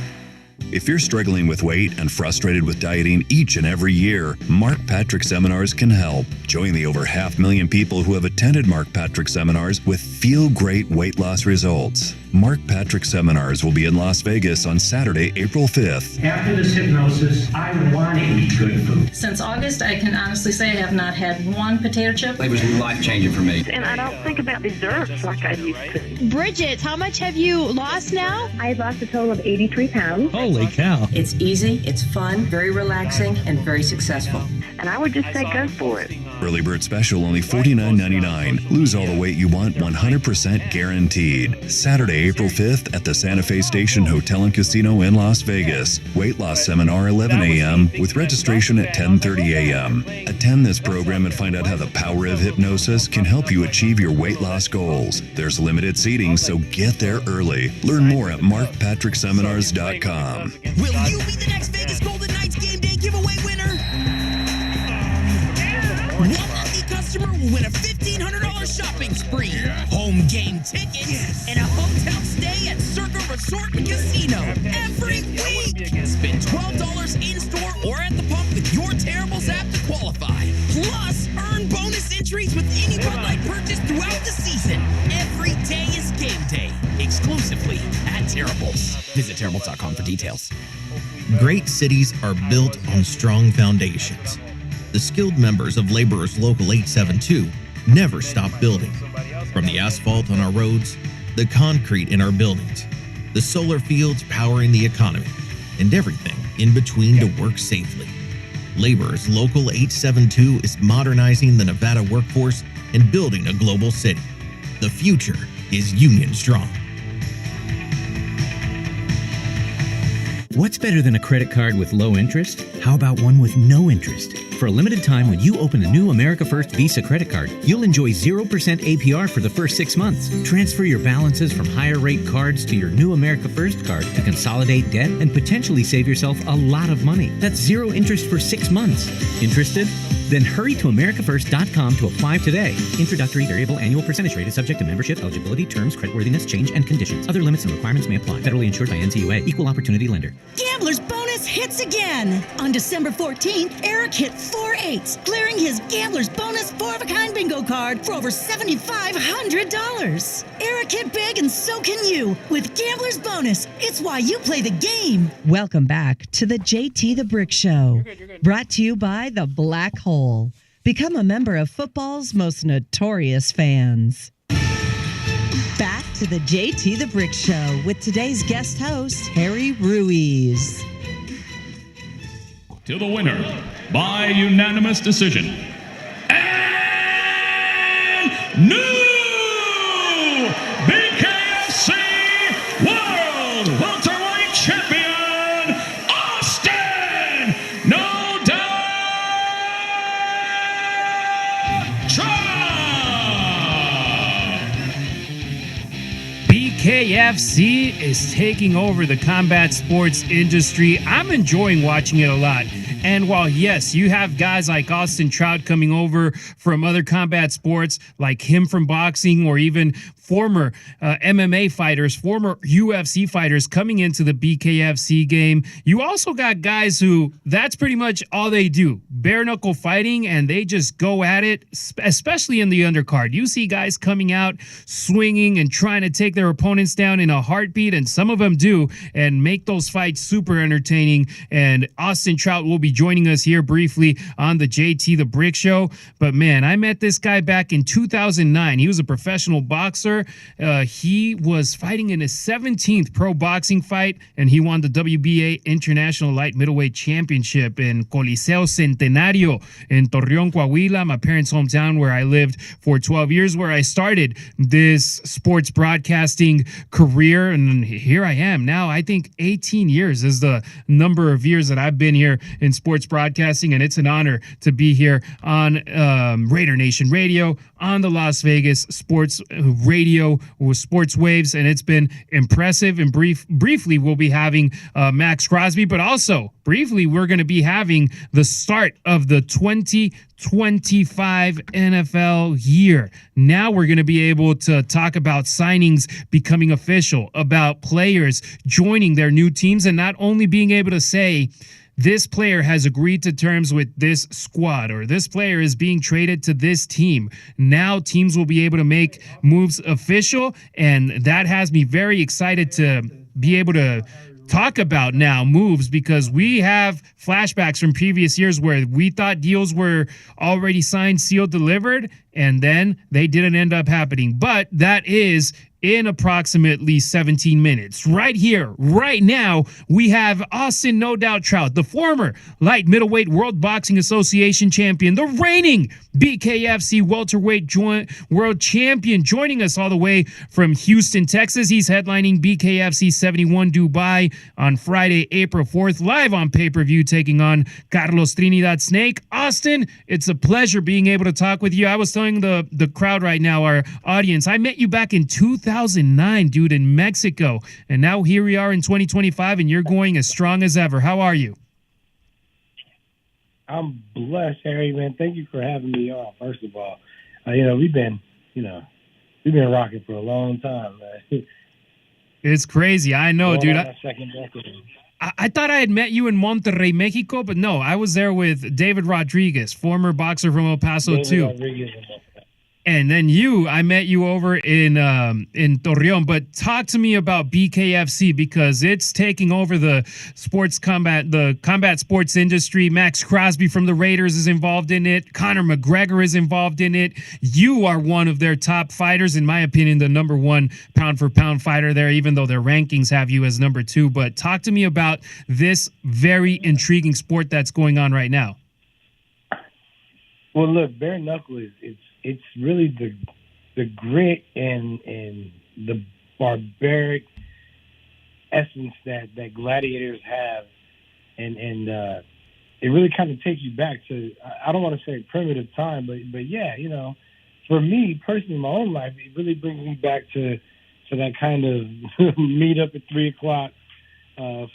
If you're struggling with weight and frustrated with dieting each and every year, Mark Patrick Seminars can help. Join the over 500,000 people who have attended Mark Patrick Seminars with feel-great weight loss results. Mark Patrick Seminars will be in Las Vegas on Saturday, April 5th. After this hypnosis, I want to eat good food. Since August, I can honestly say I have not had one potato chip. It was life-changing for me. And I don't think about desserts like I used to. Bridget, how much have you lost now? I've lost a total of 83 pounds. Holy cow. It's easy, it's fun, very relaxing, and very successful. And I would just say go for it. Early bird special only $49.99. Lose all the weight you want 100% guaranteed. Saturday, April 5th at the Santa Fe Station Hotel and Casino in Las Vegas. Weight loss seminar 11 a.m. with registration at 10:30 a.m. Attend this program and find out how the power of hypnosis can help you achieve your weight loss goals. There's limited seating, so get there early. Learn more at markpatrickseminars.com. Will you be the next Vegas Golden Knights game day giveaway winner? One lucky customer will win a $1,500 shopping spree, home game tickets, and a hotel stay at Circa Resort and Casino every week. Spend $12 in-store or at the pump with your Terribles app to qualify. Plus, earn bonus entries with any Bud Light purchase throughout the season. Every day is game day, exclusively at Terribles. Visit Terribles.com for details. Great cities are built on strong foundations. The skilled members of Laborers Local 872 never stop building. From the asphalt on our roads, the concrete in our buildings, the solar fields powering the economy, and everything in between to work safely. Laborers Local 872 is modernizing the Nevada workforce and building a global city. The future is union strong. What's better than a credit card with low interest? How about one with no interest? For a limited time, when you open a new America First Visa credit card, you'll enjoy 0% APR for the first 6 months. Transfer your balances from higher rate cards to your new America First card to consolidate debt and potentially save yourself a lot of money. That's 0 interest for 6 months. Interested? Then hurry to americafirst.com to apply today. Introductory variable annual percentage rate is subject to membership, eligibility, terms, creditworthiness, change, and conditions. Other limits and requirements may apply. Federally insured by NCUA. Equal opportunity lender. Gambler's Bonus hits again. On December 14th, Eric hit 4 8s, clearing his Gambler's Bonus 4-of-a-kind bingo card for over $7,500. Eric hit big and so can you with Gambler's Bonus. It's why you play the game. Welcome back to the JT the Brick Show. You're good. Brought to you by the Black Hole. Become a member of football's most notorious fans. Back to the JT the Brick Show with today's guest host, Harry Ruiz. To the winner by unanimous decision. And new BKFC World Welterweight Champion, Austin Trout. BKFC is taking over the combat sports industry. I'm enjoying watching it a lot. And while, yes, you have guys like Austin Trout coming over from other combat sports, like him from boxing, or even former MMA fighters, former UFC fighters coming into the BKFC game, you also got guys who that's pretty much all they do, bare knuckle fighting, and they just go at it, especially in the undercard. You see guys coming out swinging and trying to take their opponents down in a heartbeat, and some of them do, and make those fights super entertaining. And Austin Trout will be joining us here briefly on the JT the Brick Show. But man, I met this guy back in 2009. He was a professional boxer. He was fighting in his 17th pro boxing fight, and he won the WBA International Light Middleweight Championship in Coliseo Centenario in Torreon, Coahuila, my parents' hometown, where I lived for 12 years, where I started this sports broadcasting career. And here I am now. I think 18 years is the number of years that I've been here in sports broadcasting, and it's an honor to be here on Raider Nation Radio, on the Las Vegas Sports Radio with Sports Waves, and it's been impressive. And briefly, we'll be having Max Crosby, but also briefly, we're going to be having the start of the 2025 NFL year. Now we're going to be able to talk about signings becoming official, about players joining their new teams, and not only being able to say, this player has agreed to terms with this squad, or this player is being traded to this team. Now teams will be able to make moves official, and that has me very excited to be able to talk about now moves, because we have flashbacks from previous years where we thought deals were already signed, sealed, delivered, and then they didn't end up happening. But that is in approximately 17 minutes. Right here, right now, we have Austin No Doubt Trout, the former light middleweight World Boxing Association champion, the reigning BKFC welterweight world champion, joining us all the way from Houston, Texas. He's headlining BKFC 71 Dubai on Friday, April 4th, live on pay-per-view, taking on Carlos Trinidad Snake. Austin, it's a pleasure being able to talk with you. I was telling the crowd right now, our audience, I met you back in 2009, dude, in Mexico. And now here we are in 2025, and you're going as strong as ever. How are you? I'm blessed, Harry, man. Thank you for having me on, first of all. We've been rocking for a long time, man. It's crazy. I know, dude. Second decade. I thought I had met you in Monterrey, Mexico, but no, I was there with David Rodriguez, former boxer from El Paso, too. And then I met you over in Torreon. But talk to me about BKFC because it's taking over the combat sports industry. Max Crosby from the Raiders is involved in it. Conor McGregor is involved in it. You are one of their top fighters, in my opinion, the number one pound for pound fighter there, even though their rankings have you as number 2. But talk to me about this very intriguing sport that's going on right now. Well, look, bare knuckle it's really the grit and the barbaric essence that gladiators have, and it really kind of takes you back to, I don't want to say primitive time, but yeah, for me personally in my own life, it really brings me back to that kind of meet up at 3:00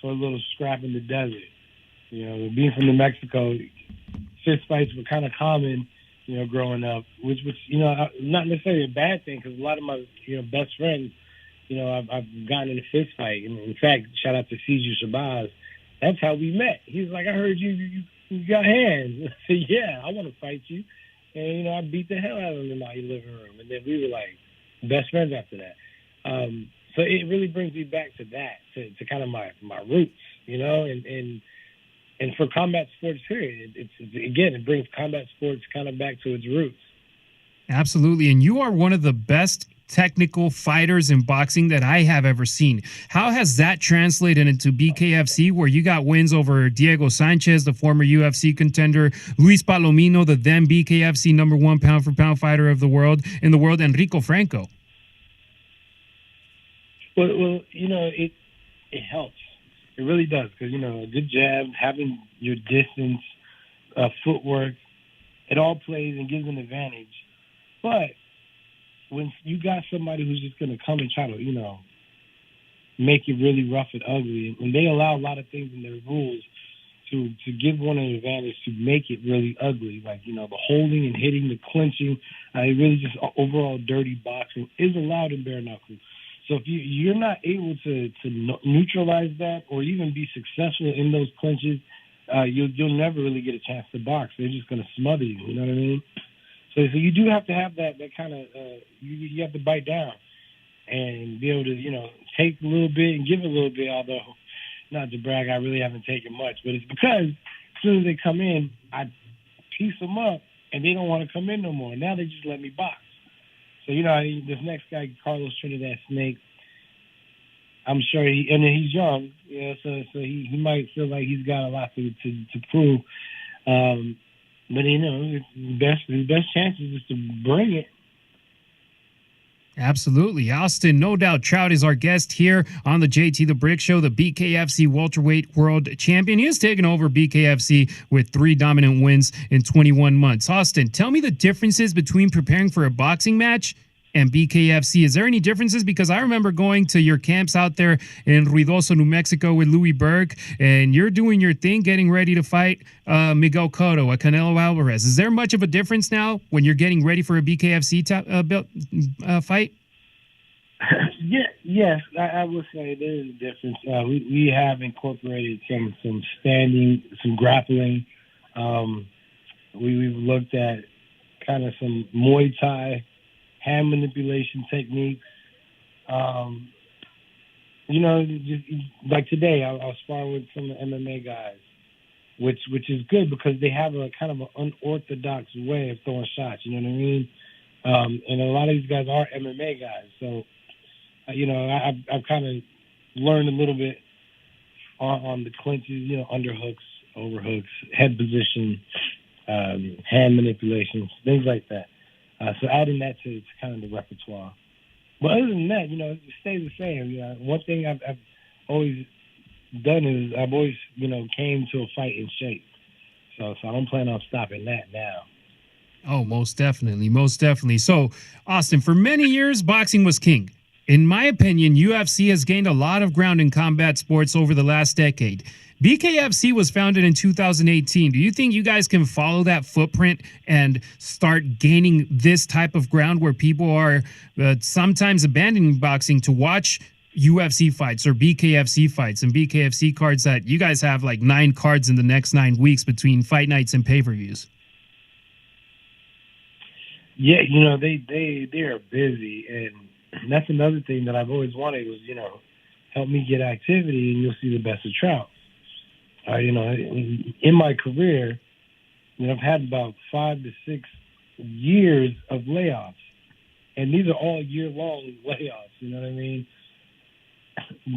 for a little scrap in the desert. Being from New Mexico, fist fights were kind of common, growing up, which not necessarily a bad thing because a lot of my, best friends, I've gotten in a fist fight. And in fact, shout out to Ciju Shabazz. That's how we met. He's like, I heard you got hands. I said, yeah, I want to fight you. And, I beat the hell out of him in my living room. And then we were like best friends after that. So it really brings me back to that, to kind of my roots, and for combat sports period, it brings combat sports kind of back to its roots. Absolutely. And you are one of the best technical fighters in boxing that I have ever seen. How has that translated into BKFC, where you got wins over Diego Sanchez, the former UFC contender, Luis Palomino, the then BKFC number 1 pound for pound fighter of the world, and Rico Franco? Well, it helps. It really does because, a good jab, having your distance, footwork, it all plays and gives an advantage. But when you got somebody who's just going to come and try to, make it really rough and ugly, and they allow a lot of things in their rules to give one an advantage to make it really ugly, like, the holding and hitting, the clinching, really just overall dirty boxing is allowed in bare knuckle. So if you're not able to neutralize that or even be successful in those clinches, you'll never really get a chance to box. They're just going to smother you. You know what I mean? So you do have to have that kind of you have to bite down and be able to take a little bit and give a little bit. Although not to brag, I really haven't taken much, but it's because as soon as they come in, I piece them up and they don't want to come in no more. Now they just let me box. So, this next guy, Carlos Trinidad Snake, I'm sure he's young, so he might feel like he's got a lot to prove. But, his best chances is to bring it. Absolutely. Austin, no doubt, Trout is our guest here on the JT the Brick Show, the BKFC welterweight world champion. He has taken over BKFC with 3 dominant wins in 21 months. Austin, tell me the differences between preparing for a boxing match and BKFC. Is there any differences? Because I remember going to your camps out there in Ruidoso, New Mexico with Louis Berg, and you're doing your thing, getting ready to fight Miguel Cotto, a Canelo Alvarez. Is there much of a difference now when you're getting ready for a BKFC fight? Yes, I would say there is a difference. We have incorporated some standing, some grappling. We've looked at kind of some Muay Thai hand manipulation techniques. Just like today, I was sparring with some of the MMA guys, which is good because they have a kind of an unorthodox way of throwing shots. You know what I mean? And a lot of these guys are MMA guys, so I've kind of learned a little bit on the clinches, underhooks, overhooks, head position, hand manipulations, things like that. So adding that to kind of the repertoire. But other than that, it stays the same. One thing I've always done is I've always, came to a fight in shape. So I don't plan on stopping that now. Oh, most definitely. Most definitely. So, Austin, for many years, boxing was king. In my opinion, UFC has gained a lot of ground in combat sports over the last decade. BKFC was founded in 2018. Do you think you guys can follow that footprint and start gaining this type of ground where people are sometimes abandoning boxing to watch UFC fights or BKFC fights and BKFC cards that you guys have like 9 cards in the next 9 weeks between fight nights and pay-per-views? Yeah, they are busy, and that's another thing that I've always wanted was, help me get activity, and you'll see the best of Trout. In my career, I've had about 5 to 6 years of layoffs, and these are all year-long layoffs. You know what I mean?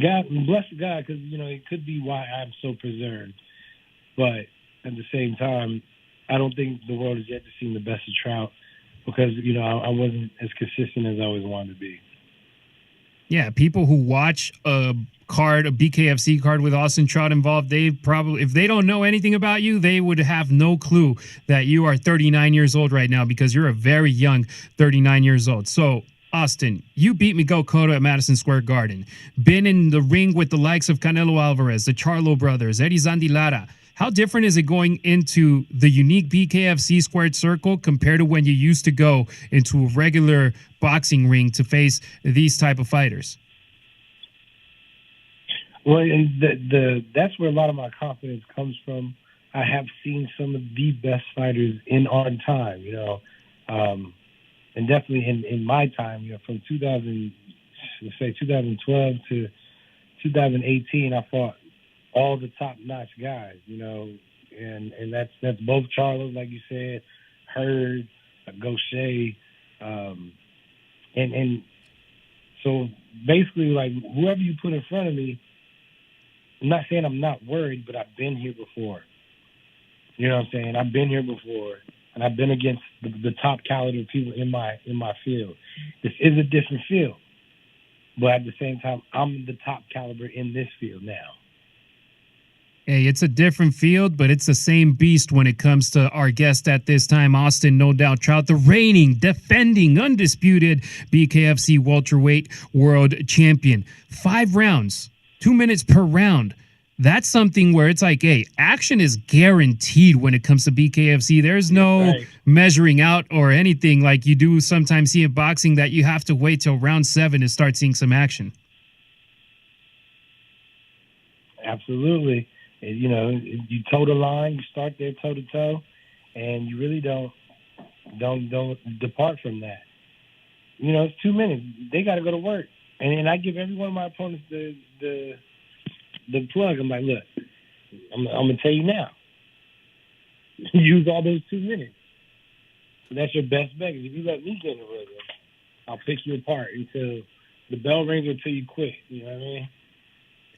God bless God, because it could be why I'm so preserved, but at the same time, I don't think the world has yet to see the best of Trout because I wasn't as consistent as I always wanted to be. Yeah, people who watch a BKFC card with Austin Trout involved, they probably, if they don't know anything about you, they would have no clue that you are 39 years old right now because you're a very young 39 years old. So, Austin, you beat Miguel Cotto at Madison Square Garden. Been in the ring with the likes of Canelo Alvarez, the Charlo brothers, Eddie Zandi Lara. How different is it going into the unique BKFC squared circle compared to when you used to go into a regular boxing ring to face these type of fighters? Well, and that's where a lot of my confidence comes from. I have seen some of the best fighters in our time, and definitely in my time, from 2012 to 2018, I fought all the top-notch guys, and that's both Charlos, like you said, Hurd, Gaucher, and so basically, like, whoever you put in front of me, I'm not saying I'm not worried, but I've been here before. You know what I'm saying? I've been here before, and I've been against the top caliber people in my field. This is a different field, but at the same time, I'm the top caliber in this field now. Hey, it's a different field, but it's the same beast when it comes to our guest at this time, Austin No Doubt Trout, the reigning, defending, undisputed BKFC welterweight world champion. 5 rounds, 2 minutes per round. That's something where it's like, hey, action is guaranteed when it comes to BKFC. There's no measuring out or anything like you do sometimes see in boxing that you have to wait till round 7 to start seeing some action. Absolutely. You toe the line, you start there toe to toe, and you really don't depart from that. It's 2 minutes. They got to go to work, and I give every one of my opponents the plug. I'm like, look, I'm gonna tell you now. Use all those 2 minutes. That's your best bet. If you let me get in the rhythm, I'll pick you apart until the bell rings or until you quit. You know what I mean?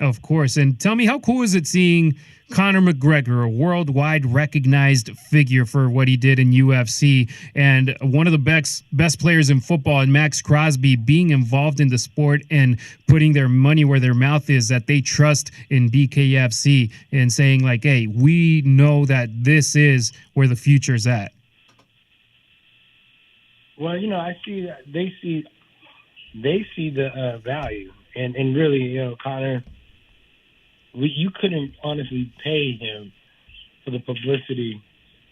Of course. And tell me, how cool is it seeing Conor McGregor, a worldwide recognized figure for what he did in UFC, and one of the best players in football, and Max Crosby, being involved in the sport and putting their money where their mouth is, that they trust in BKFC and saying like, hey, we know that this is where the future's at? Well, I see that they see the value, and really, Conor, you couldn't honestly pay him for the publicity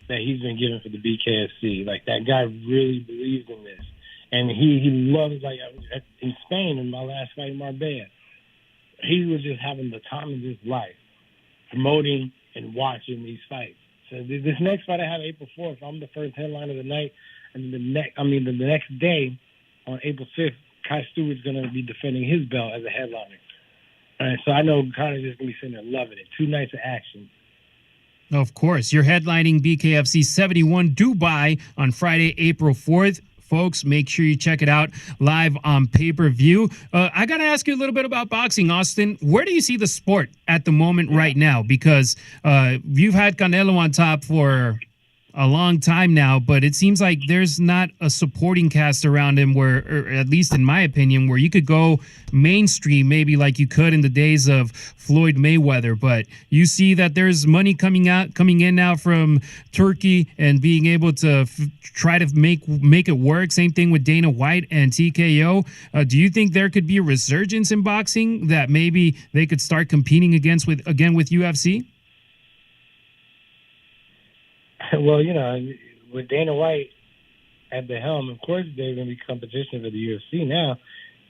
that he's been given for the BKFC. Like, that guy really believes in this, and he loves, like, in Spain in my last fight in Marbella, he was just having the time of his life promoting and watching these fights. So this next fight I have April 4th, I'm the first headliner of the night, and the next day on April 5th, Kai Stewart's going to be defending his belt as a headliner. So I know Conor's just going to be sitting there loving it. 2 nights of action. Of course. You're headlining BKFC 71 Dubai on Friday, April 4th. Folks, make sure you check it out live on pay-per-view. I got to ask you a little bit about boxing, Austin. Where do you see the sport at the moment right now? Because you've had Canelo on top for a long time now, but it seems like there's not a supporting cast around him where, or at least in my opinion, where you could go mainstream maybe like you could in the days of Floyd Mayweather. But you see that there's money coming in now from Turkey and being able to try to make it work. Same thing with Dana White and TKO. Do you think there could be a resurgence in boxing that maybe they could start competing with UFC? Well, with Dana White at the helm, of course there's going to be competition for the UFC now.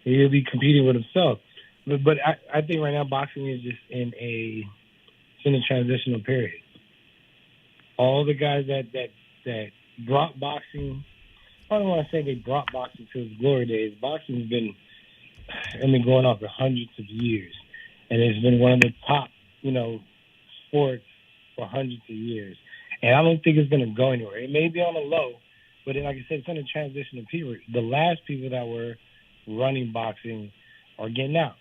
He'll be competing with himself. But I think right now boxing is just in a transitional period. All the guys that brought boxing, don't want to say they brought boxing to its glory days. Boxing's been, going on for hundreds of years. And it's been one of the top, sports for hundreds of years. And I don't think it's going to go anywhere. It may be on a low, but like I said, it's going to transition to people. The last people that were running boxing are getting out.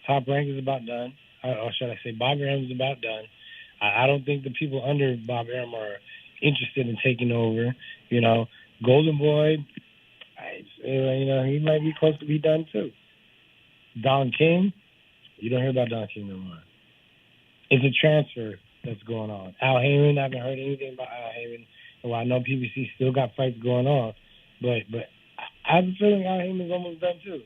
Top Rank is about done. Or should I say Bob Arum is about done. I don't think the people under Bob Arum are interested in taking over. Golden Boy, he might be close to be done too. Don King, you don't hear about Don King no more. It's a transfer that's going on. Al Heyman, I haven't heard anything about Al Heyman. Well, I know PBC still got fights going on, but I have a feeling Al Heyman's almost done too.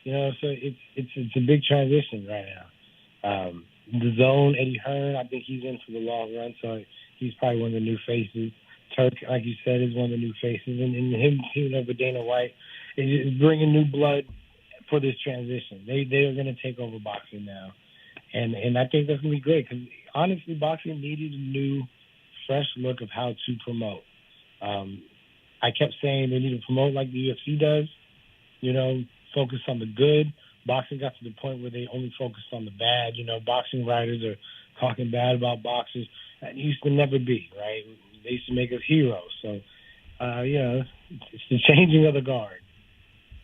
So it's a big transition right now. The Zone, Eddie Hearn, I think he's in for the long run, so he's probably one of the new faces. Turk, like you said, is one of the new faces, and him teaming up with Dana White is bringing new blood for this transition. They are going to take over boxing now, and I think that's going to be great because honestly, boxing needed a new, fresh look of how to promote. I kept saying they need to promote like the UFC does, focus on the good. Boxing got to the point where they only focused on the bad. Boxing writers are talking bad about boxers. That used to never be, right? They used to make us heroes. So, it's the changing of the guard.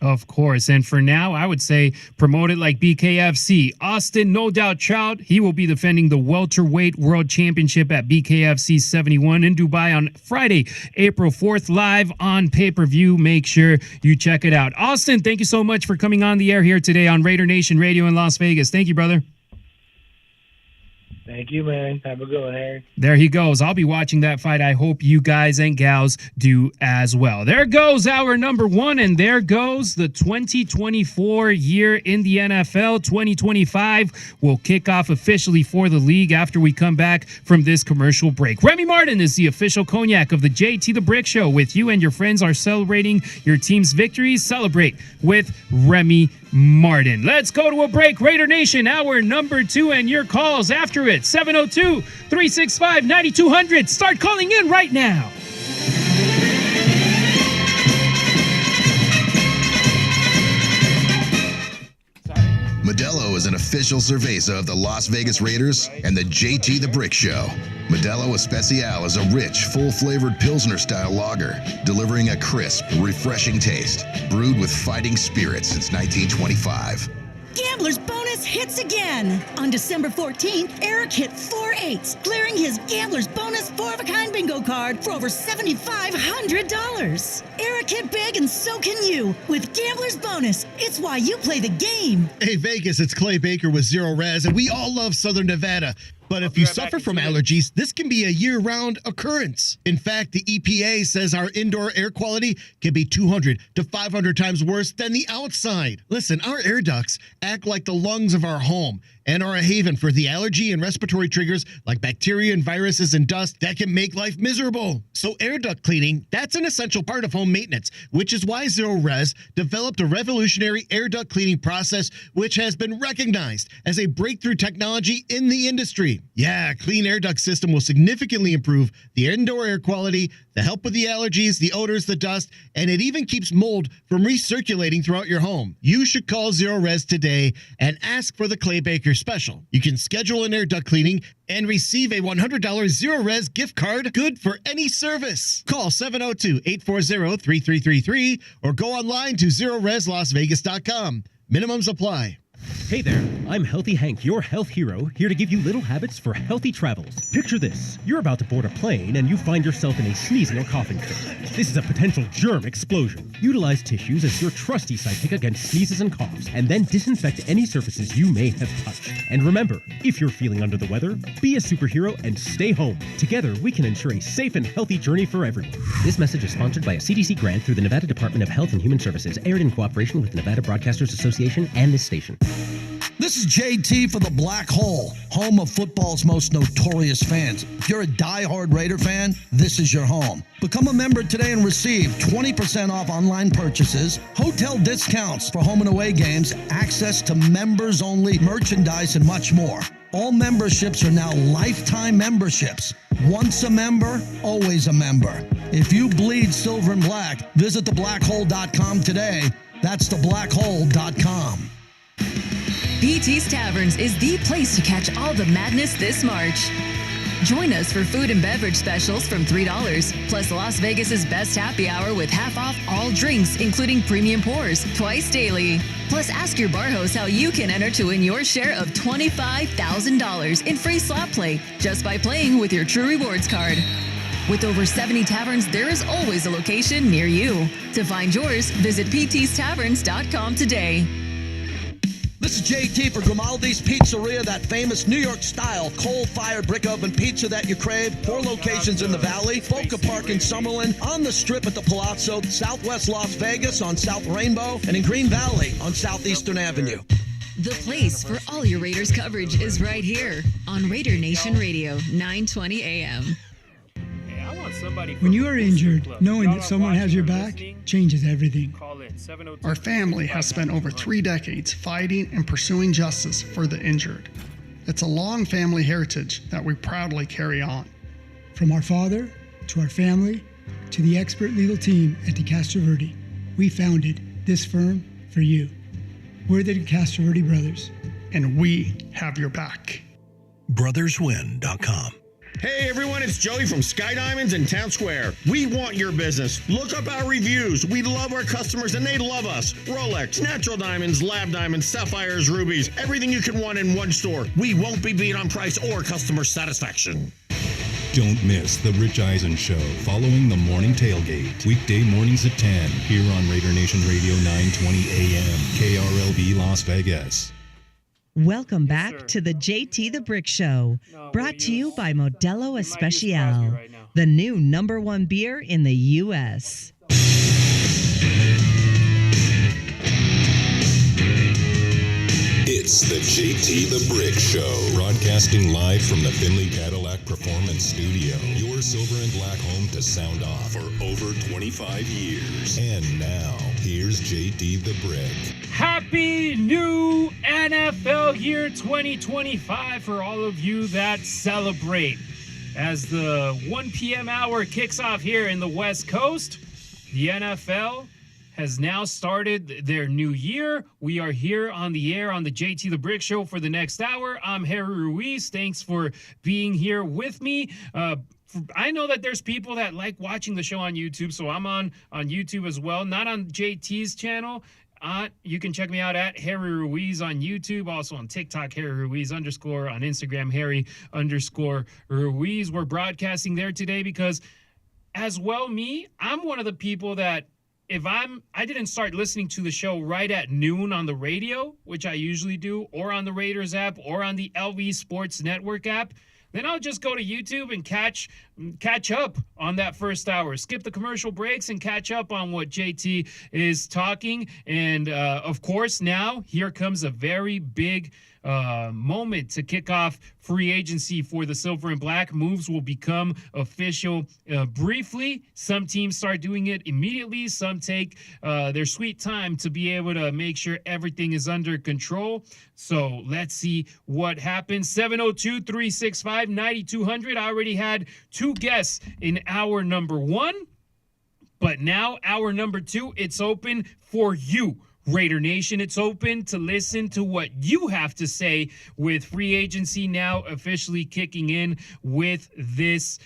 Of course. And for now, I would say promote it like BKFC. Austin, no doubt Trout, he will be defending the welterweight world championship at BKFC 71 in Dubai on Friday, April 4th, live on pay-per-view. Make sure you check it out. Austin, thank you so much for coming on the air here today on Raider Nation Radio in Las Vegas. Thank you, brother. Thank you, man. Have a good one, Harry. There he goes. I'll be watching that fight. I hope you guys and gals do as well. There goes our number one, and there goes the 2024 year in the NFL. 2025 will kick off officially for the league after we come back from this commercial break. Remy Martin is the official cognac of the JT the Brick Show. With you and your friends are celebrating your team's victories. Celebrate with Remy Martin. Let's go to a break. Raider Nation, hour number 2, and your calls after it. 702-365-9200. Start calling in right now. Modelo is an official cerveza of the Las Vegas Raiders and the JT the Brick Show. Modelo Especial is a rich, full-flavored Pilsner-style lager, delivering a crisp, refreshing taste, brewed with fighting spirit since 1925. Gambler's bonus hits again. On December 14th, Eric hit 4 8s, clearing his Gambler's bonus 4-of-a-kind bingo card for over $7,500. Eric hit big and so can you with Gambler's bonus. It's why you play the game. Hey, Vegas, it's Clay Baker with Zero Res, and we all love Southern Nevada. But if you suffer from allergies, this can be a year-round occurrence. In fact, the EPA says our indoor air quality can be 200 to 500 times worse than the outside. Listen, our air ducts act like the lungs of our home and are a haven for the allergy and respiratory triggers like bacteria and viruses and dust that can make life miserable. So air duct cleaning, that's an essential part of home maintenance, which is why Zero Res developed a revolutionary air duct cleaning process which has been recognized as a breakthrough technology in the industry. Yeah, Clean Air Duct system will significantly improve the indoor air quality, the help with the allergies, the odors, the dust, and it even keeps mold from recirculating throughout your home. You should call Zero Res today and ask for the Clay Baker special. You can schedule an air duct cleaning and receive a $100 Zero Res gift card good for any service. Call 702-840-3333 or go online to ZeroResLasVegas.com. Minimums apply. Hey there, I'm Healthy Hank, your health hero, here to give you little habits for healthy travels. Picture this. You're about to board a plane and you find yourself in a sneezing or coughing fit. This is a potential germ explosion. Utilize tissues as your trusty sidekick against sneezes and coughs, and then disinfect any surfaces you may have touched. And remember, if you're feeling under the weather, be a superhero and stay home. Together, we can ensure a safe and healthy journey for everyone. This message is sponsored by a CDC grant through the Nevada Department of Health and Human Services, aired in cooperation with the Nevada Broadcasters Association and this station. This is JT for the Black Hole, home of football's most notorious fans. If you're a diehard Raider fan, this is your home. Become a member today and receive 20% off online purchases, hotel discounts for home and away games, access to members-only merchandise, and much more. All memberships are now lifetime memberships. Once a member, always a member. If you bleed silver and black, visit theblackhole.com today. That's theblackhole.com. PT's Taverns is the place to catch all the madness this March. Join us for food and beverage specials from $3, plus Las Vegas's best happy hour with half off all drinks, including premium pours, twice daily. Plus, ask your bar host how you can enter to win your share of $25,000 in free slot play just by playing with your True Rewards card. With over 70 taverns, there is always a location near you. To find yours, visit ptstaverns.com today. This is JT for Grimaldi's Pizzeria, that famous New York-style coal-fired brick oven pizza that you crave. 4 locations in the Valley, Boca Park in Summerlin, on the Strip at the Palazzo, Southwest Las Vegas on South Rainbow, and in Green Valley on Southeastern Avenue. The place for all your Raiders coverage is right here on Raider Nation Radio, 920 AM. When you are injured, knowing that someone has your back changes everything. Our family has spent over 3 decades fighting and pursuing justice for the injured. It's a long family heritage that we proudly carry on. From our father, to our family, to the expert legal team at DeCastroverde, we founded this firm for you. We're the DeCastroverde Brothers, and we have your back. BrothersWin.com. Hey everyone, it's Joey from Sky Diamonds in Town Square. We want your business. Look up our reviews. We love our customers and they love us. Rolex, natural diamonds, lab diamonds, sapphires, rubies, everything you can want in one store. We won't be beat on price or customer satisfaction. Don't miss the Rich Eisen Show following the morning tailgate. Weekday mornings at 10 here on Raider Nation Radio 920 AM, KRLB Las Vegas. Welcome back to the JT the Brick Show, brought to you by Modelo Especial, the new #1 beer in the U.S. It's the JT the Brick Show, broadcasting live from the Finley Cadillac Performance Studio, your silver and black home to sound off for over 25 years. And now, here's JT the Brick. Happy new NFL year 2025 for all of you that celebrate. As the 1 p.m. hour kicks off here in the West Coast, the NFL has now started their new year. We are here on the air on the JT the Brick Show for the next hour. I'm Harry Ruiz. Thanks for being here with me. I know that there's people that like watching the show on YouTube, so I'm on YouTube as well. Not on JT's channel. You can check me out at Harry Ruiz on YouTube, also on TikTok, Harry Ruiz _, on Instagram, Harry _Ruiz. We're broadcasting there today because, as well, I'm one of the people that I didn't start listening to the show right at noon on the radio, which I usually do, or on the Raiders app, or on the LV Sports Network app, then I'll just go to YouTube and catch up on that first hour. Skip the commercial breaks and catch up on what JT is talking. And, of course, now here comes a very big moment to kick off free agency for the Silver and Black. Moves will become official briefly. Some teams start doing it immediately. Some take their sweet time to be able to make sure everything is under control. So let's see what happens. 702-365-9200. I already had 2 guests in hour number 1, but now hour number 2, it's open for you. Raider Nation, it's open to listen to what you have to say with free agency now officially kicking in with this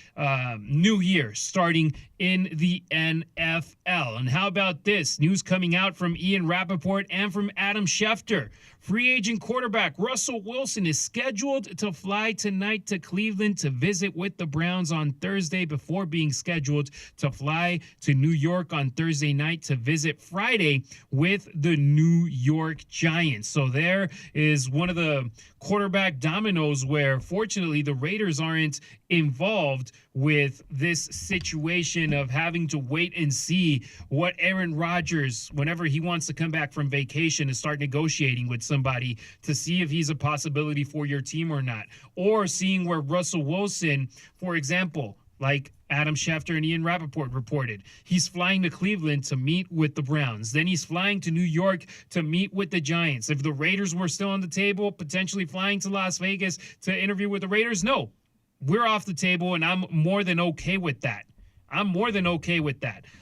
new year starting in the NFL. And how about this? News coming out from Ian Rappaport and from Adam Schefter. Free agent quarterback Russell Wilson is scheduled to fly tonight to Cleveland to visit with the Browns on Thursday before being scheduled to fly to New York on Thursday night to visit Friday with the New York Giants. So there is one of the quarterback dominoes where, fortunately, the Raiders aren't involved with this situation of having to wait and see what Aaron Rodgers, whenever he wants to come back from vacation, to start negotiating with somebody to see if he's a possibility for your team or not. Or seeing where Russell Wilson, for example, like Adam Schefter and Ian Rappaport reported, he's flying to Cleveland to meet with the Browns. Then he's flying to New York to meet with the Giants. If the Raiders were still on the table, potentially flying to Las Vegas to interview with the Raiders, no. We're off the table, and I'm more than okay with that.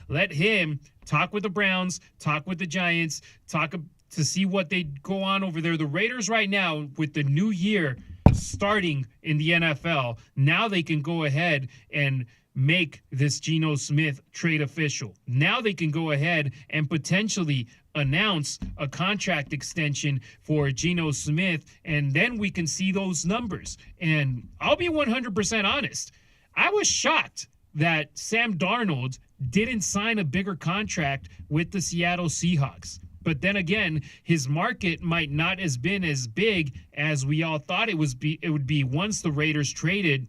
Let him talk with the Browns, talk with the Giants, talk to see what they go on over there. The Raiders right now, with the new year starting in the NFL, now they can go ahead and make this Geno Smith trade official. Now they can go ahead and potentially announce a contract extension for Geno Smith, and then we can see those numbers. And I'll be 100% honest. I was shocked that Sam Darnold didn't sign a bigger contract with the Seattle Seahawks. But then again, his market might not have been as big as we all thought it would be once the Raiders traded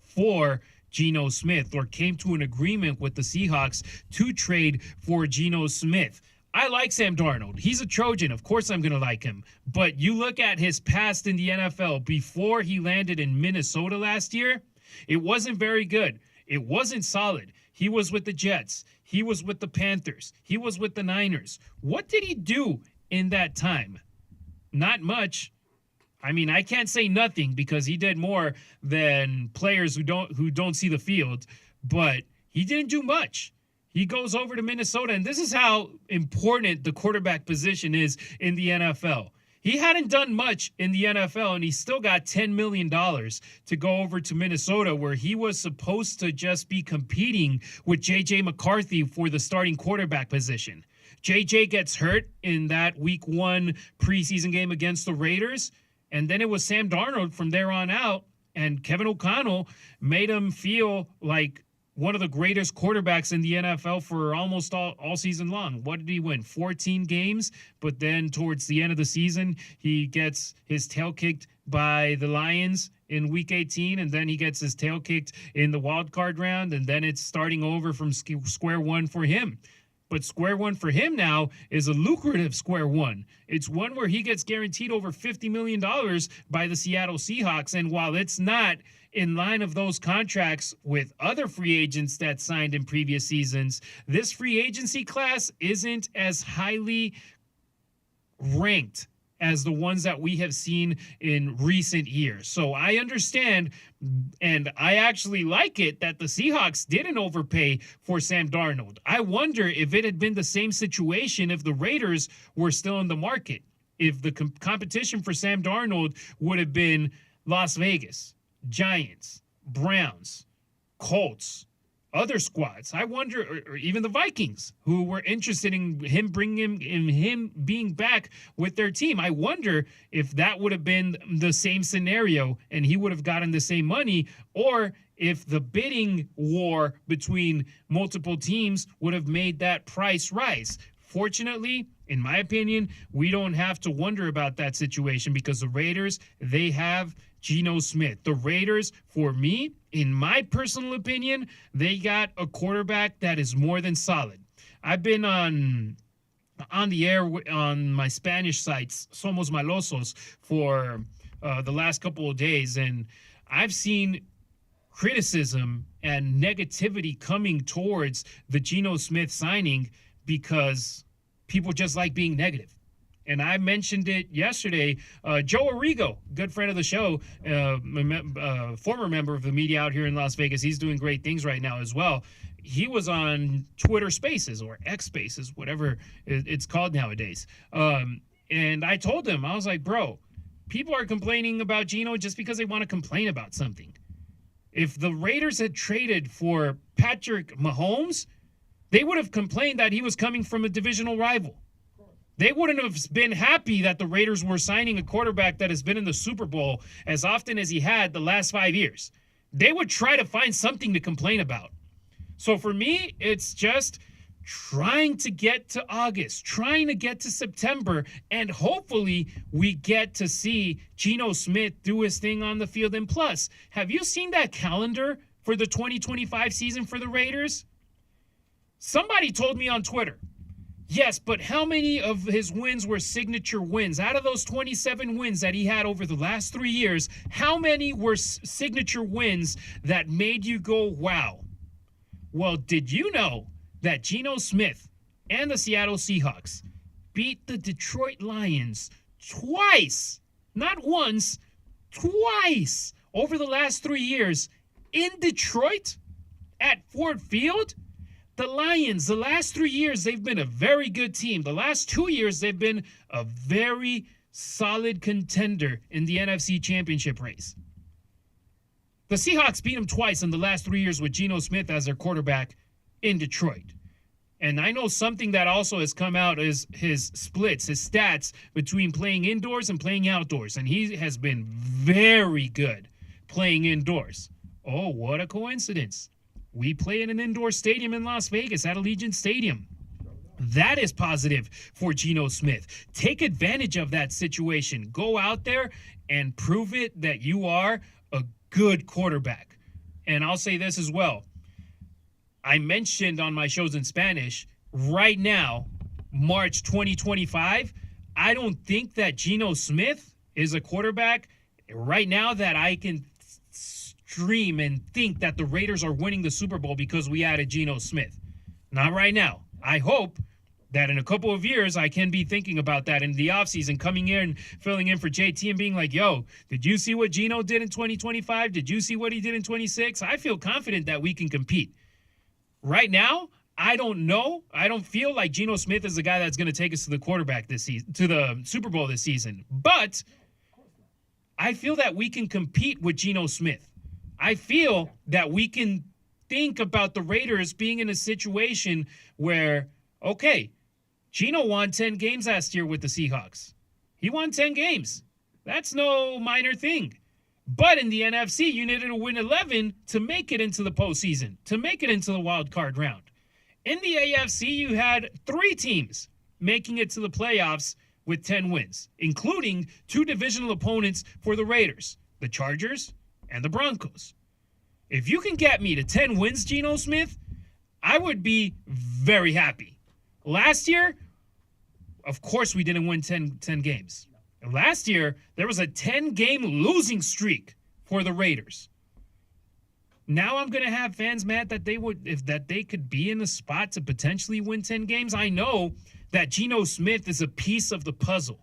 for Geno Smith, or came to an agreement with the Seahawks to trade for Geno Smith. I like Sam Darnold. He's a Trojan. Of course I'm going to like him. But you look at his past in the NFL before he landed in Minnesota last year, it wasn't very good. It wasn't solid. He was with the Jets. He was with the Panthers. He was with the Niners. What did he do in that time? Not much. I mean, I can't say nothing because he did more than players who don't see the field, but he didn't do much. He goes over to Minnesota, and this is how important the quarterback position is in the NFL. He hadn't done much in the NFL, and he still got $10 million to go over to Minnesota, where he was supposed to just be competing with J.J. McCarthy for the starting quarterback position. J.J. gets hurt in that Week 1 preseason game against the Raiders, and then it was Sam Darnold from there on out, and Kevin O'Connell made him feel like one of the greatest quarterbacks in the NFL for almost all season long. What did he win? 14 games, but then towards the end of the season, he gets his tail kicked by the Lions in Week 18, and then he gets his tail kicked in the wild card round, and then it's starting over from square one for him. But square one for him now is a lucrative square one. It's one where he gets guaranteed over $50 million by the Seattle Seahawks. And while it's not in line of those contracts with other free agents that signed in previous seasons, this free agency class isn't as highly ranked as the ones that we have seen in recent years. So I understand, and I actually like it, that the Seahawks didn't overpay for Sam Darnold. I wonder if it had been the same situation if the Raiders were still in the market, if the competition for Sam Darnold would have been Las Vegas, Giants, Browns, Colts, other squads. I wonder, or even the Vikings, who were interested in him being back with their team. I wonder if that would have been the same scenario and he would have gotten the same money, or if the bidding war between multiple teams would have made that price rise. Fortunately, in my opinion, we don't have to wonder about that situation because the Raiders, they have Geno Smith. The Raiders, for me, in my personal opinion, they got a quarterback that is more than solid. I've been on the air on my Spanish sites, Somos Malosos, for the last couple of days, and I've seen criticism and negativity coming towards the Geno Smith signing because people just like being negative. And I mentioned it yesterday. Joe Arrigo, good friend of the show, former member of the media out here in Las Vegas. He's doing great things right now as well. He was on Twitter Spaces or X Spaces, whatever it's called nowadays. And I told him, I was like, bro, people are complaining about Geno just because they want to complain about something. If the Raiders had traded for Patrick Mahomes, they would have complained that he was coming from a divisional rival. They wouldn't have been happy that the Raiders were signing a quarterback that has been in the Super Bowl as often as he had the last 5 years. They would try to find something to complain about. So for me, it's just trying to get to August, trying to get to September, and hopefully we get to see Geno Smith do his thing on the field. And plus, have you seen that calendar for the 2025 season for the Raiders? Somebody told me on Twitter Yes, but how many of his wins were signature wins? Out of those 27 wins that he had over the last 3 years, how many were signature wins that made you go, wow? Well, did you know that Geno Smith and the Seattle Seahawks beat the Detroit Lions twice, not once, twice over the last 3 years in Detroit at Ford Field? The Lions, the last 3 years, they've been a very good team. The last 2 years, they've been a very solid contender in the NFC Championship race. The Seahawks beat them twice in the last 3 years with Geno Smith as their quarterback in Detroit. And I know something that also has come out is his splits, his stats between playing indoors and playing outdoors. And he has been very good playing indoors. Oh, what a coincidence. We play in an indoor stadium in Las Vegas at Allegiant Stadium. That is positive for Geno Smith. Take advantage of that situation. Go out there and prove it that you are a good quarterback. And I'll say this as well. I mentioned on my shows in Spanish, right now, March 2025, I don't think that Geno Smith is a quarterback right now that I can dream and think that the Raiders are winning the Super Bowl because we added Geno Smith. Not right now. I hope that in a couple of years I can be thinking about that in the offseason, coming in, filling in for JT and being like, yo, did you see what Geno did in 2025? Did you see what he did in 26? I feel confident that we can compete. Right now, I don't know. I don't feel like Geno Smith is the guy that's going to take us to the quarterback this season, to the Super Bowl this season. But I feel that we can compete with Geno Smith. I feel that we can think about the Raiders being in a situation where, okay, Geno won 10 games last year with the Seahawks. He won 10 games. That's no minor thing. But in the NFC, you needed to win 11 to make it into the postseason, to make it into the wild card round. In the AFC, you had 3 teams making it to the playoffs with 10 wins, including 2 divisional opponents for the Raiders, the Chargers and the Broncos. If you can get me to 10 wins, Geno Smith, I would be very happy. Last year, of course, we didn't win 10 games. Last year, there was a 10-game losing streak for the Raiders. Now I'm going to have fans mad that they could be in a spot to potentially win 10 games. I know that Geno Smith is a piece of the puzzle.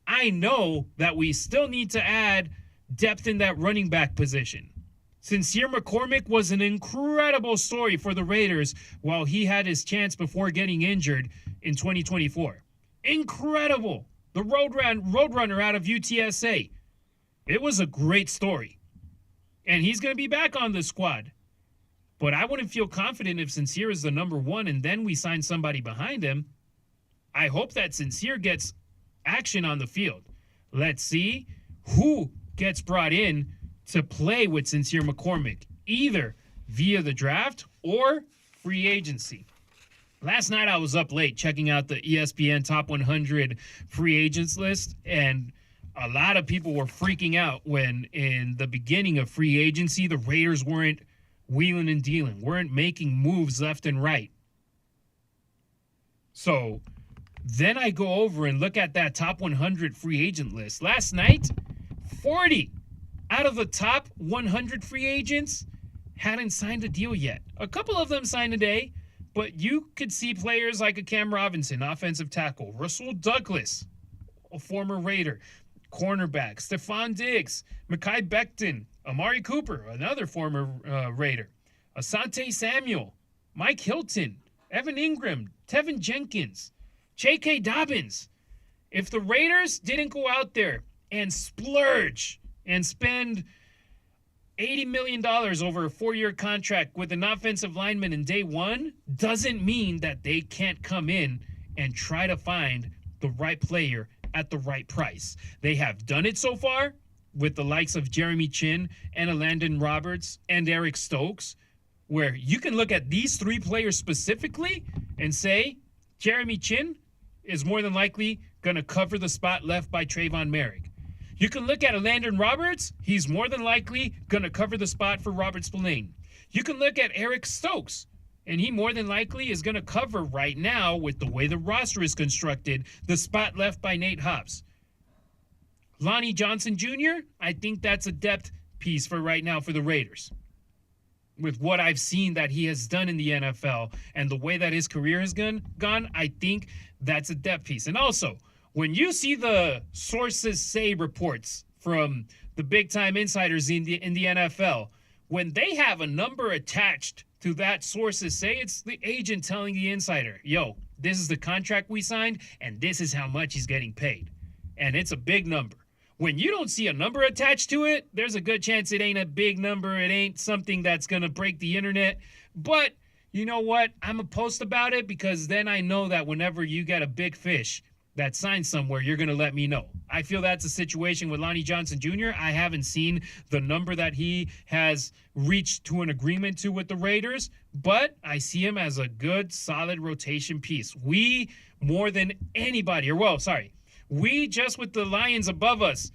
I know that we still need to add depth in that running back position. Sincere McCormick was an incredible story for the Raiders while he had his chance before getting injured in 2024. Incredible. The Roadrunner out of UTSA. It was a great story. And he's going to be back on the squad. But I wouldn't feel confident if Sincere is the number 1 and then we sign somebody behind him. I hope that Sincere gets action on the field. Let's see who gets brought in to play with Sincere McCormick, either via the draft or free agency. Last night I was up late checking out the ESPN Top 100 free agents list, and a lot of people were freaking out when in the beginning of free agency, the Raiders weren't wheeling and dealing, weren't making moves left and right. So then I go over and look at that Top 100 free agent list. Last night, 40 out of the top 100 free agents hadn't signed a deal yet. A couple of them signed today, but you could see players like a Cam Robinson, offensive tackle, Russell Douglas, a former Raider, cornerback, Stephon Diggs, Mekhi Becton, Amari Cooper, another former Raider, Asante Samuel, Mike Hilton, Evan Ingram, Tevin Jenkins, J.K. Dobbins. If the Raiders didn't go out there and splurge and spend $80 million over a 4-year contract with an offensive lineman in day 1, doesn't mean that they can't come in and try to find the right player at the right price. They have done it so far with the likes of Jeremy Chin and Landon Roberts and Eric Stokes, where you can look at these 3 players specifically and say Jeremy Chin is more than likely going to cover the spot left by Trayvon Merrick. You can look at Landon Roberts. He's more than likely going to cover the spot for Robert Spillane. You can look at Eric Stokes And he more than likely is going to cover right now, with the way the roster is constructed, the spot left by Nate Hobbs. Lonnie Johnson Jr., I think that's a depth piece for right now for the Raiders. With what I've seen that he has done in the NFL and the way that his career has gone, I think that's a depth piece. And also, when you see the sources say reports from the big-time insiders in the NFL, when they have a number attached to that sources say, it's the agent telling the insider, yo, this is the contract we signed, and this is how much he's getting paid. And it's a big number. When you don't see a number attached to it, there's a good chance it ain't a big number. It ain't something that's going to break the internet. But you know what? I'm a post about it, because then I know that whenever you get a big fish that signs somewhere, you're going to let me know. I feel that's a situation with Lonnie Johnson Jr. I haven't seen the number that he has reached to an agreement to with the Raiders, but I see him as a good, solid rotation piece. We, more than anybody, we just with the Lions above us,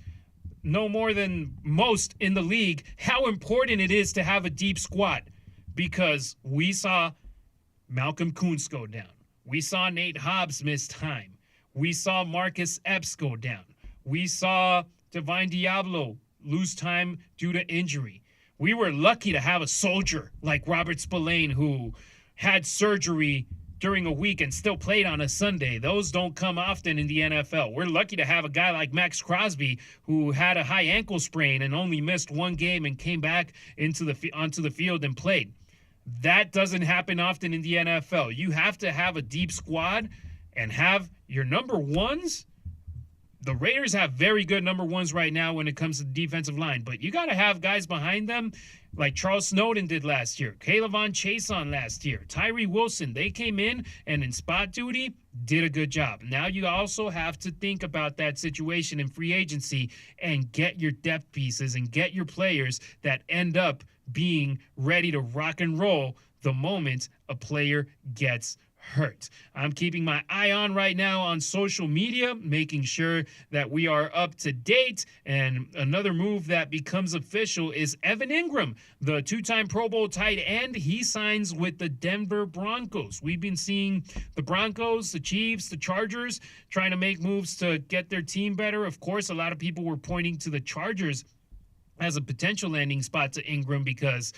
no more than most in the league, how important it is to have a deep squad, because we saw Malcolm Kuntz go down. We saw Nate Hobbs miss time. We saw Marcus Epps go down. We saw Divine Diablo lose time due to injury. We were lucky to have a soldier like Robert Spillane, who had surgery during a week and still played on a Sunday. Those don't come often in the NFL. We're lucky to have a guy like Max Crosby, who had a high ankle sprain and only missed one game and came back onto the field and played. That doesn't happen often in the NFL. You have to have a deep squad and have your number ones. The Raiders have very good number ones right now when it comes to the defensive line, but you got to have guys behind them like Charles Snowden did last year, Kaylavon Chason last year, Tyree Wilson. They came in and in spot duty did a good job. Now you also have to think about that situation in free agency and get your depth pieces and get your players that end up being ready to rock and roll the moment a player gets hurt. I'm keeping my eye on right now on social media, making sure that we are up to date. And another move that becomes official is Evan Ingram, the two-time Pro Bowl tight end. He signs with the Denver Broncos. We've been seeing the Broncos, the Chiefs, the Chargers trying to make moves to get their team better. Of course, a lot of people were pointing to the Chargers as a potential landing spot to Ingram, because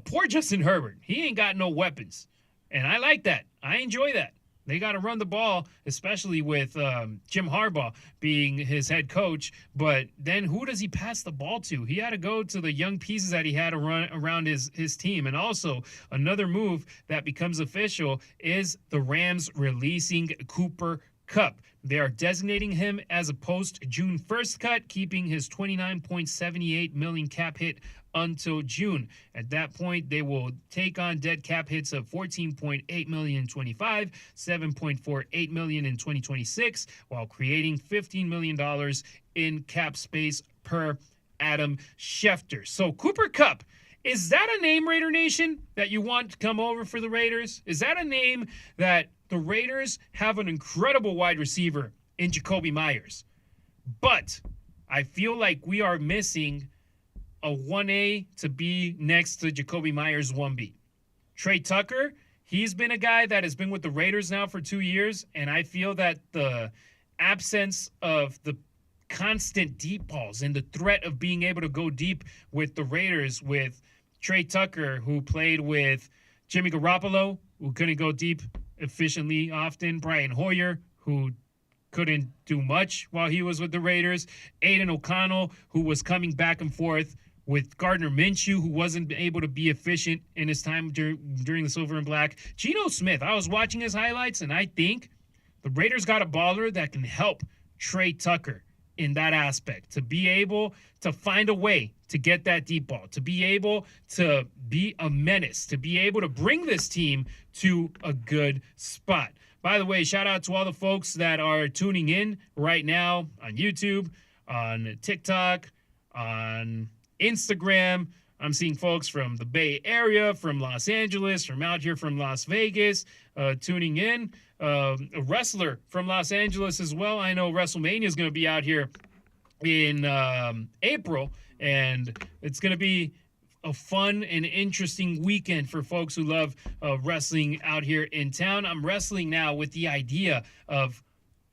poor Justin Herbert, he ain't got no weapons. And I like that. I enjoy that. They got to run the ball, especially with Jim Harbaugh being his head coach. But then who does he pass the ball to? He had to go to the young pieces that he had to run around his team. And also, another move that becomes official is the Rams releasing Cooper Kupp. They are designating him as a post-June 1st cut, keeping his $29.78 million cap hit until June. At that point, they will take on dead cap hits of $14.8 million in 25, $7.48 million in 2026, while creating $15 million in cap space per Adam Schefter. So Cooper Kupp, is that a name, Raider Nation, that you want to come over for the Raiders? Is that a name that the Raiders have an incredible wide receiver in Jacoby Myers? But I feel like we are missing a 1A to be next to Jacoby Myers 1B. Trey Tucker, he's been a guy that has been with the Raiders now for 2 years, and I feel that the absence of the constant deep balls and the threat of being able to go deep with the Raiders, with Trey Tucker, who played with Jimmy Garoppolo, who couldn't go deep efficiently often, Brian Hoyer, who couldn't do much while he was with the Raiders, Aiden O'Connell, who was coming back and forth with Gardner Minshew, who wasn't able to be efficient in his time during the Silver and Black. Geno Smith, I was watching his highlights, and I think the Raiders got a baller that can help Trey Tucker in that aspect, to be able to find a way to get that deep ball, to be able to be a menace, to be able to bring this team to a good spot. By the way, shout out to all the folks that are tuning in right now on YouTube, on TikTok, on Instagram. I'm seeing folks from the Bay Area, from Los Angeles, from out here from Las Vegas, tuning in. A wrestler from Los Angeles as well. I know WrestleMania is going to be out here in April, and it's going to be a fun and interesting weekend for folks who love wrestling out here in town. I'm wrestling now with the idea of,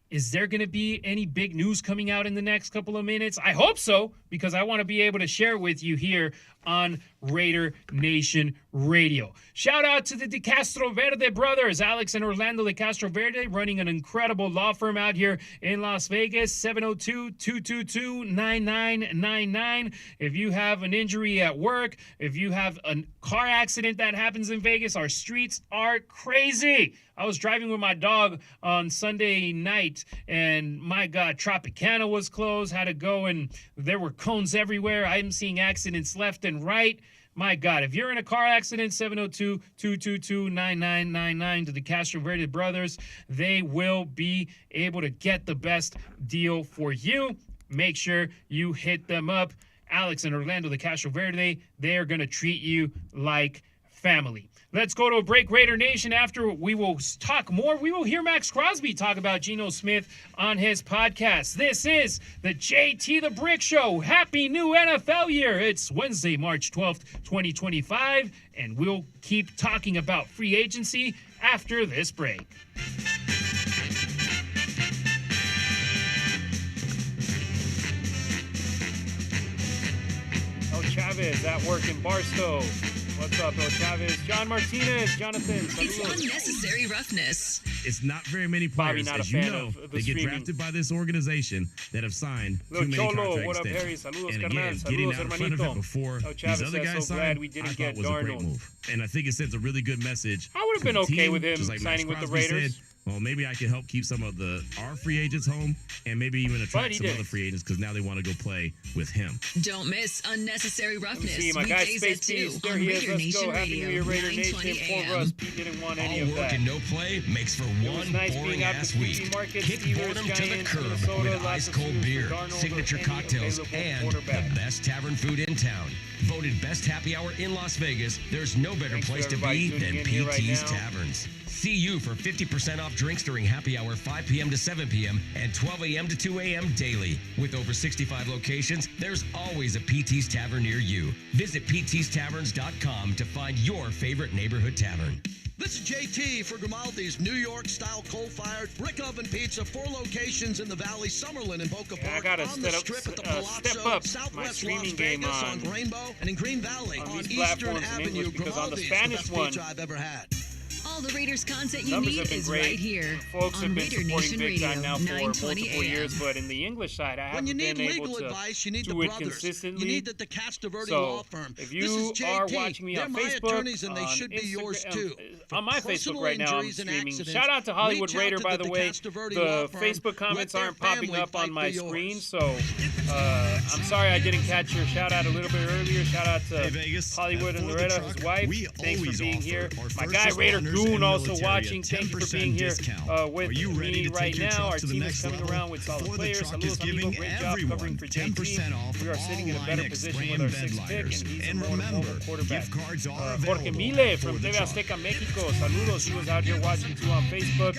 is there going to be any big news coming out in the next couple of minutes? I hope so, because I want to be able to share with you here on Raider Nation Radio. Shout out to the De Castro Verde brothers, Alex and Orlando De Castro Verde, running an incredible law firm out here in Las Vegas, 702-222-9999. If you have an injury at work, if you have a car accident that happens in Vegas, our streets are crazy. I was driving with my dog on Sunday night, and my God, Tropicana was closed, had to go, and there were cones everywhere. I'm seeing accidents left and right. My God, if you're in a car accident, 702-222-9999 to the Castro Verde brothers. They will be able to get the best deal for you. Make sure you hit them up. Alex and Orlando, the Castro Verde, they are going to treat you like family. Let's go to a break, Raider Nation. After we will talk more, we will hear Max Crosby talk about Geno Smith on his podcast. This is the JT the Brick Show. Happy new NFL year. It's Wednesday, March 12th, 2025, and we'll keep talking about free agency after this break. El Chavez at work in Barstow. What's up, El Chavez? John Martinez, Jonathan. It's unnecessary roughness. It's not very many players, not a as you fan know, of the that get streaming. drafted by this organization that have signed Little too many Cholo, contract what up, extensions. Harry? Saludos, And carnal. again, getting Saludos, out in front of hermanito. it before El Chavez these other says guys so glad signed, we didn't I get thought was a great Darnold. move. And I think it sends a really good message. I would have to been the okay team, with him just like signing Max with the Crosby Raiders. said, well, maybe I can help keep some of our free agents home and maybe even attract he some did. other free agents because now they want to go play with him. Don't miss Unnecessary Roughness. See, my guy Weekdays at Space 2 Beast, there on he is. Raider Let's Nation go. Happy New Radio, Year, Raider 9:20 Nation. Poor a.m. Russ, Pete didn't want any All of work that. and no play makes for It was one nice boring being out ass the week. Fuji Market, Kick Steelers, boredom to the Giants, curb Minnesota, with lots ice of cold food for beer, Darnold signature or any cocktails, available and quarterback. the best tavern food in town. Voted best happy hour in Las Vegas, there's no better Thanks to place to everybody be tuning than in here right PT's now. Taverns. See you for 50% off drinks during happy hour 5 p.m. to 7 p.m. and 12 a.m. to 2 a.m. daily. With over 65 locations, there's always a PT's Tavern near you. Visit ptstaverns.com to find your favorite neighborhood tavern. This is JT for Grimaldi's New York-style coal-fired brick oven pizza. 4 locations in the Valley, Summerlin and Boca Yeah, I Park, gotta on the step strip at the up Palazzo, my Southwest streaming Las game Vegas on Rainbow, and in Green Valley on these Eastern platforms in Avenue. English, because on the Grimaldi's, Spanish the best one, pizza I've ever had. All the Raiders content you numbers need have been is great. right here Folks on have been Raider supporting Nation big Radio, time now for 9:20 multiple a.m. years, but in the English side, I When haven't you need been able legal to advice, you need the do it brothers. consistently. You need the DeCastroverde So, Law Firm. if This is you JT. are watching me They're on my Facebook, attorneys, and they on should be yours Instagram, too. on my personal Facebook right now, I'm injuries and streaming. accidents, Shout out to Hollywood reach out Raider, to by the the way. DeCastroverde Law The Firm. Facebook comments Let their aren't popping family up on fight my for yours. screen, so I'm sorry I didn't catch your shout out a little bit earlier. Shout out to Vegas, Hollywood and for the Loretta, truck, his wife. we Thanks for always being offer here. our My first guy Raider responders Goon and also military watching. a Thank you for 10% being here discount. with Are you ready me to right take your now. truck Our to the team is next coming level? around with solid For the players. truck Saludos, is amigo. giving Great job everyone covering for 10% off JT. We are all sitting in a line better X position brand with our bed 6th pick, and liners. he's And a more remember, mobile quarterback. gift cards are Jorge available Mile for from the TV truck. Azteca Mexico. Saludos. He was out here watching too on Facebook.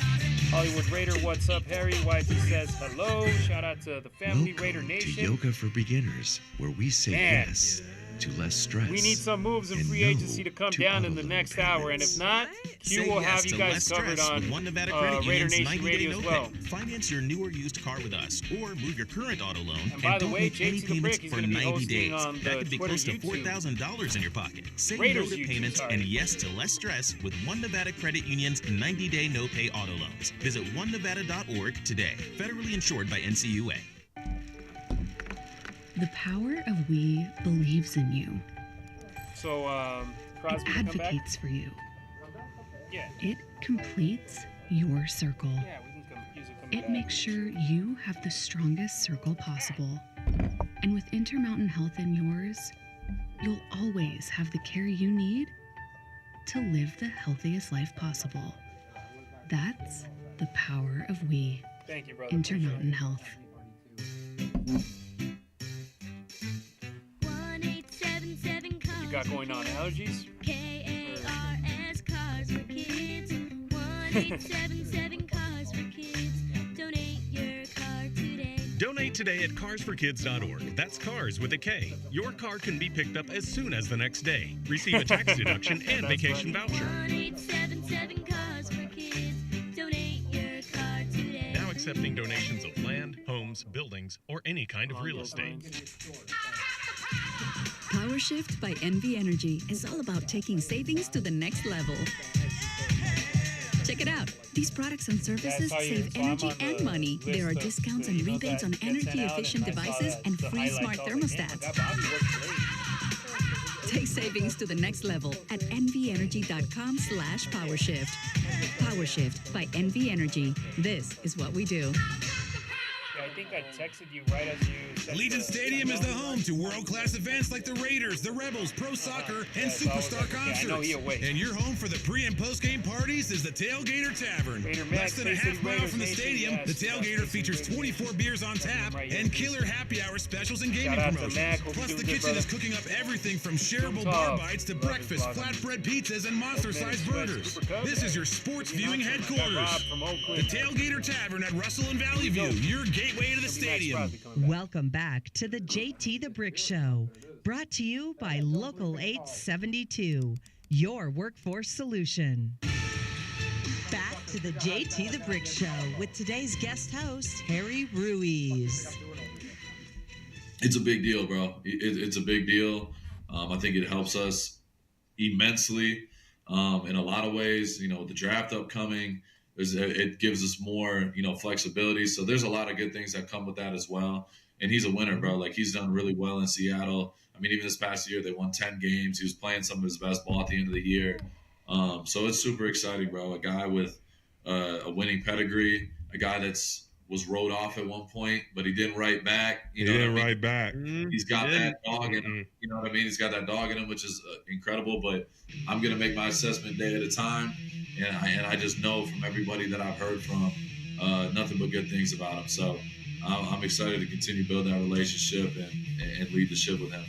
Hollywood Raider, what's up, Harry? Wifey says hello. Shout out to the family, Raider Nation. Yoga for Beginners, where we say Man. yes to less stress. We need some moves in and free no agency to come to down in the auto next loan hour, and if not, Q Say will yes have you to guys less covered stress on with One Nevada Credit Raider Union's Nation 90-day Radio no as well. pay. Finance your new or used car with us, or move your current auto loan And by the don't way, make any JT the payments Brick is for gonna be 90 hosting days. on That the could be Twitter, close to YouTube. $4,000 in your pocket. Say Raiders no to YouTube, payments sorry. and yes to less stress with One Nevada Credit Union's 90-day no pay auto loans. Visit onenevada.org today. Federally insured by NCUA. The power of we believes in you. So, Crosby It to come back? advocates for you. Yeah. It completes your circle. Yeah, we can use it coming It back. makes sure you have the strongest circle possible. And with Intermountain Health in yours, you'll always have the care you need to live the healthiest life possible. That's the power of we. Thank you, brother. Intermountain Health. You got going on allergies? KARS Cars for Kids. 1877 Cars for Kids. Donate your car today. Donate today at carsforkids.org. That's cars with a K. Your car can be picked up as soon as the next day. Receive a tax deduction and vacation voucher. 1877 Cars for Kids. Donate your car today. Now accepting donations of land, homes, buildings, or any kind of real estate. Power Shift by NV Energy is all about taking savings to the next level. Check it out. These products and services save energy and money. There are discounts and rebates on energy-efficient devices and free smart thermostats. Take savings to the next level at nvenergy.com/powershift. PowerShift by NV Energy. This is what we do. I think I texted you right as you said Allegiant Stadium is the home to world-class events like the Raiders, the Rebels, Pro Soccer, and Superstar Concerts. And your home for the pre- and post-game parties is the Tailgater Tavern. Less than a half mile from the stadium, the Tailgater features 24 beers on tap and killer happy hour specials and gaming promotions. Plus, the kitchen is cooking up everything from shareable bar bites to breakfast, flatbread pizzas, and monster-sized burgers. This is your sports viewing headquarters. The Tailgater Tavern at Russell and Valley View, your gateway to the stadium. Welcome back to the JT the Brick Show, brought to you by Local 872, your workforce solution. Back to the JT the Brick Show with today's guest host, Harry Ruiz. It's a big deal, bro. It's a big deal. I think it helps us immensely in a lot of ways. You know, the draft upcoming, it gives us more, flexibility. So there's a lot of good things that come with that as well. And he's a winner, bro. Like, he's done really well in Seattle. I mean, even this past year, they won 10 games. He was playing some of his best ball at the end of the year. So it's super exciting, bro. A guy with a winning pedigree, a guy was wrote off at one point, but he didn't write back. He didn't write back. He's got that dog in him. You know what I mean? He's got that dog in him, which is incredible. But I'm going to make my assessment day at a time. And I just know from everybody that I've heard from nothing but good things about him. So I'm excited to continue to build that relationship and lead the ship with him.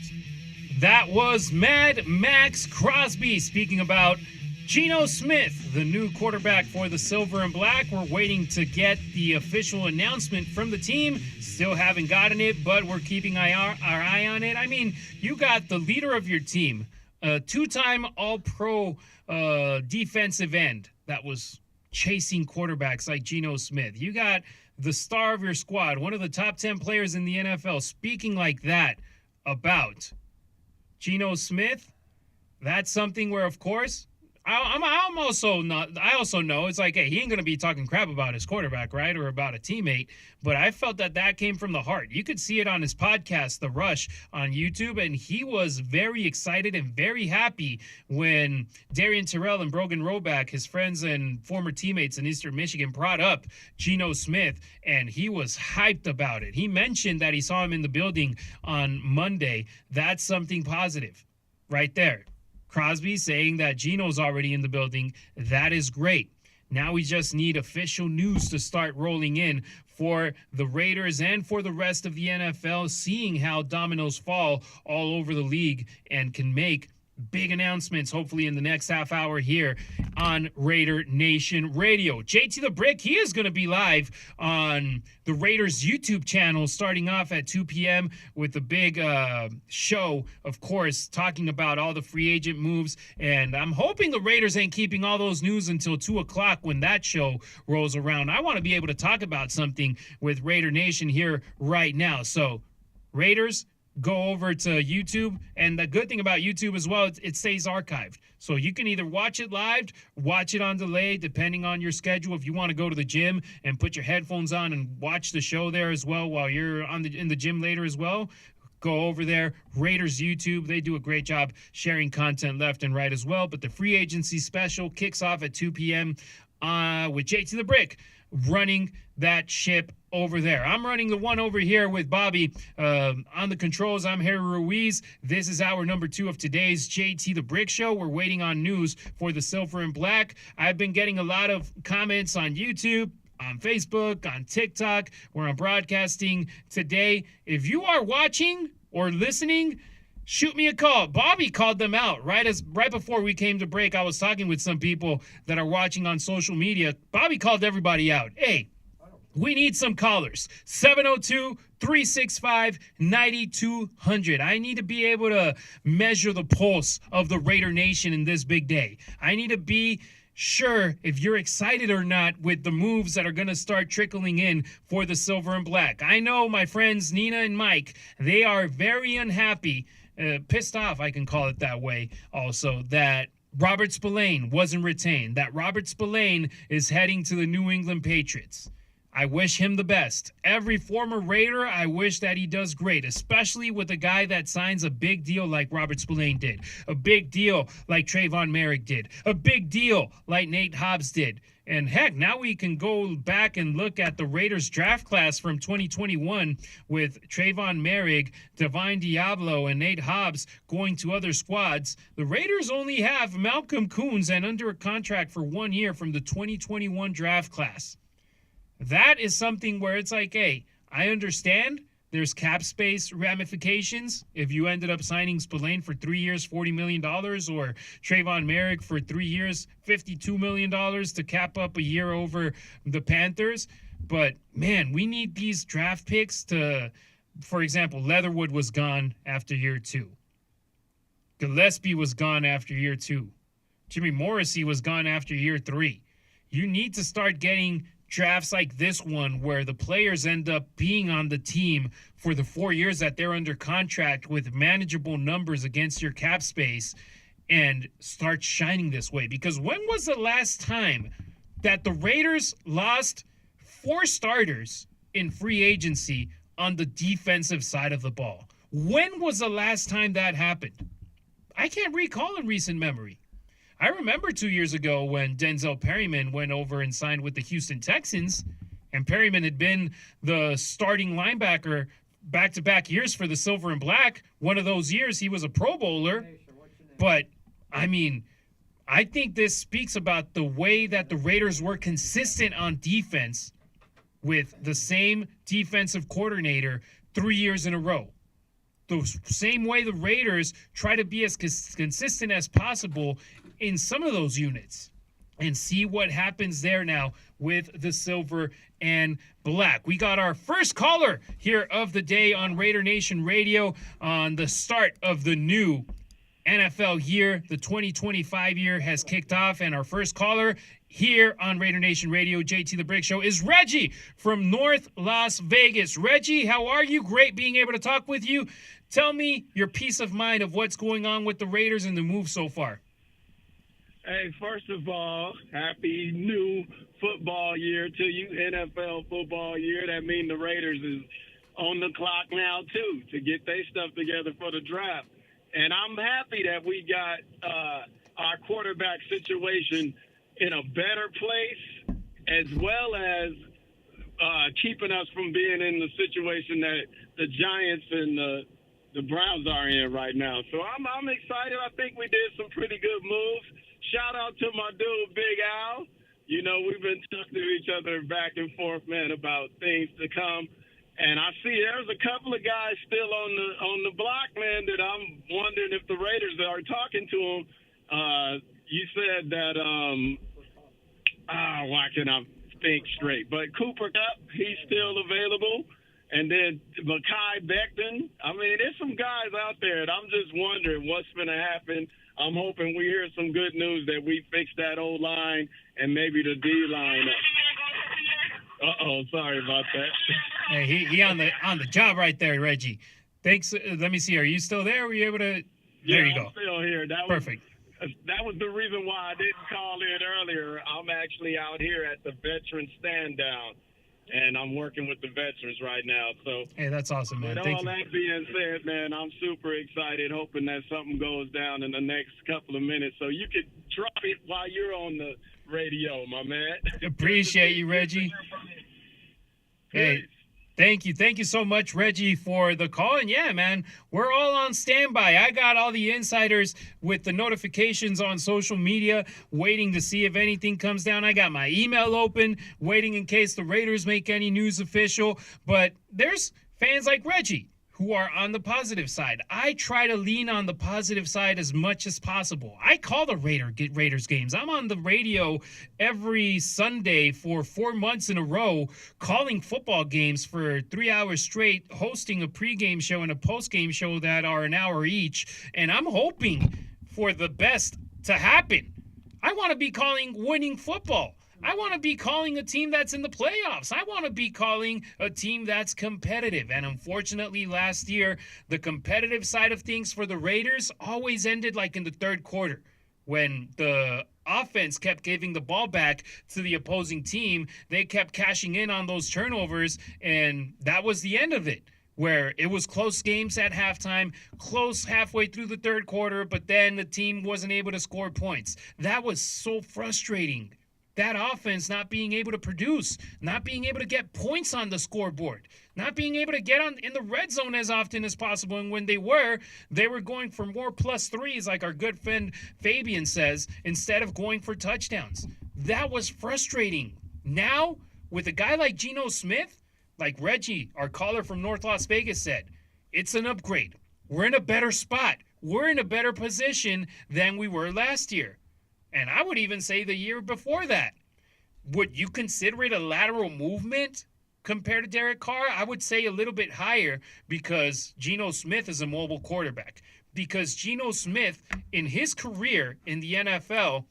That was Mad Max Crosby speaking about Geno Smith, the new quarterback for the Silver and Black. We're waiting to get the official announcement from the team. Still haven't gotten it, but we're keeping our eye on it. I mean, you got the leader of your team, a two-time All-Pro defensive end that was chasing quarterbacks like Geno Smith. You got the star of your squad, one of the top 10 players in the NFL, speaking like that about Geno Smith. That's something where, of course, I also know it's like, hey, he ain't going to be talking crap about his quarterback, right, or about a teammate, but I felt that came from the heart. You could see it on his podcast, The Rush, on YouTube, and he was very excited and very happy when Darian Terrell and Brogan Roback, his friends and former teammates in Eastern Michigan, brought up Geno Smith, and he was hyped about it. He mentioned that he saw him in the building on Monday. That's something positive right there. Crosby saying that Geno's already in the building. That is great. Now we just need official news to start rolling in for the Raiders and for the rest of the NFL, seeing how dominoes fall all over the league and can make big announcements, hopefully in the next half hour here on Raider Nation Radio. JT the Brick, he is going to be live on the Raiders YouTube channel starting off at 2 p.m. with a big show, of course, talking about all the free agent moves. And I'm hoping the Raiders ain't keeping all those news until 2 o'clock when that show rolls around. I want to be able to talk about something with Raider Nation here right now. So, Raiders, go over to YouTube, and the good thing about YouTube as well, it stays archived. So you can either watch it live, watch it on delay, depending on your schedule. If you want to go to the gym and put your headphones on and watch the show there as well while you're in the gym later as well, go over there. Raiders YouTube, they do a great job sharing content left and right as well. But the free agency special kicks off at 2 p.m. With JT the Brick running that ship over there. I'm running the one over here with Bobby on the controls. I'm Harry Ruiz. This is hour number 2 of today's JT the Brick Show. We're waiting on news for the Silver and Black. I've been getting a lot of comments on YouTube, on Facebook, on TikTok, where I'm broadcasting today. If you are watching or listening, shoot me a call. Bobby called them out right before we came to break. I was talking with some people that are watching on social media. Bobby called everybody out. Hey, We need some callers. 702-365-9200. I need to be able to measure the pulse of the Raider Nation in this big day. I need to be sure if you're excited or not with the moves that are going to start trickling in for the Silver and Black. I know my friends Nina and Mike, they are very unhappy, pissed off, I can call it that way also, that Robert Spillane wasn't retained, that Robert Spillane is heading to the New England Patriots. I wish him the best. Every former Raider, I wish that he does great, especially with a guy that signs a big deal like Robert Spillane did, a big deal like Trayvon Merrick did, a big deal like Nate Hobbs did. And heck, now we can go back and look at the Raiders draft class from 2021 with Trayvon Merrick, Divine Diablo, and Nate Hobbs going to other squads. The Raiders only have Malcolm Koonce and under a contract for 1 year from the 2021 draft class. That is something where it's like, hey, I understand there's cap space ramifications. If you ended up signing Spillane for 3 years, $40 million, or Trayvon Merrick for 3 years, $52 million to cap up a year over the Panthers. But, man, we need these draft picks to, for example, Leatherwood was gone after year 2. Gillespie was gone after year 2. Jimmy Morrissey was gone after year 3. You need to start getting drafts like this one where the players end up being on the team for the 4 years that they're under contract with manageable numbers against your cap space and start shining this way. Because when was the last time that the Raiders lost 4 starters in free agency on the defensive side of the ball? When was the last time that happened? I can't recall in recent memory. I remember 2 years ago when Denzel Perryman went over and signed with the Houston Texans, and Perryman had been the starting linebacker back-to-back years for the Silver and Black. One of those years, he was a Pro Bowler. But, I mean, I think this speaks about the way that the Raiders were consistent on defense with the same defensive coordinator 3 years in a row. The same way the Raiders try to be as consistent as possible in some of those units, and see what happens there now with the Silver and Black. We got our first caller here of the day on Raider Nation Radio on the start of the new NFL year. The 2025 year has kicked off, and our first caller here on Raider Nation Radio, JT the Brick Show, is Reggie from North Las Vegas. Reggie, how are you? Great being able to talk with you. Tell me your peace of mind of what's going on with the Raiders and the move so far. Hey, first of all, happy new football year to you, NFL football year. That means the Raiders is on the clock now, too, to get their stuff together for the draft. And I'm happy that we got our quarterback situation in a better place, as well as keeping us from being in the situation that the Giants and the Browns are in right now. So I'm excited. I think we did some pretty good moves. Shout out to my dude, Big Al. You know, we've been talking to each other back and forth, man, about things to come. And I see there's a couple of guys still on the block, man, that I'm wondering if the Raiders are talking to them. You said that, why can I think straight? But Cooper Kupp, he's still available. And then Mekhi Becton. I mean, there's some guys out there, and I'm just wondering what's going to happen. I'm hoping we hear some good news that we fix that O-line and maybe the D-line up. Uh-oh, sorry about that. Hey, he on the job right there, Reggie. Thanks. Let me see. Are you still there? Were you able to? There you go. I'm still here. Perfect. That was the reason why I didn't call in earlier. I'm actually out here at the Veteran Stand Down, and I'm working with the veterans right now. So, hey, that's awesome, man. With Thank all you. that being said, man, I'm super excited, hoping that something goes down in the next couple of minutes. So you could drop it while you're on the radio, my man. Appreciate you, Reggie. Hey, thank you. Thank you so much, Reggie, for the call. And yeah, man, we're all on standby. I got all the insiders with the notifications on social media, waiting to see if anything comes down. I got my email open, waiting in case the Raiders make any news official. But there's fans like Reggie who are on the positive side. I try to lean on the positive side as much as possible. I call the Raiders games. I'm on the radio every Sunday for 4 months in a row, calling football games for 3 hours straight, hosting a pregame show and a postgame show that are an hour each. And I'm hoping for the best to happen. I want to be calling winning football. I want to be calling a team that's in the playoffs. I want to be calling a team that's competitive. And unfortunately, last year, the competitive side of things for the Raiders always ended like in the third quarter when the offense kept giving the ball back to the opposing team. They kept cashing in on those turnovers, and that was the end of it, where it was close games at halftime, close halfway through the third quarter, but then the team wasn't able to score points. That was so frustrating. That offense not being able to produce, not being able to get points on the scoreboard, not being able to get in the red zone as often as possible. And when they were going for more +3s, like our good friend Fabian says, instead of going for touchdowns. That was frustrating. Now, with a guy like Geno Smith, like Reggie, our caller from North Las Vegas said, it's an upgrade. We're in a better spot. We're in a better position than we were last year. And I would even say the year before that. Would you consider it a lateral movement compared to Derek Carr? I would say a little bit higher because Geno Smith is a mobile quarterback. Because Geno Smith, in his career in the NFL,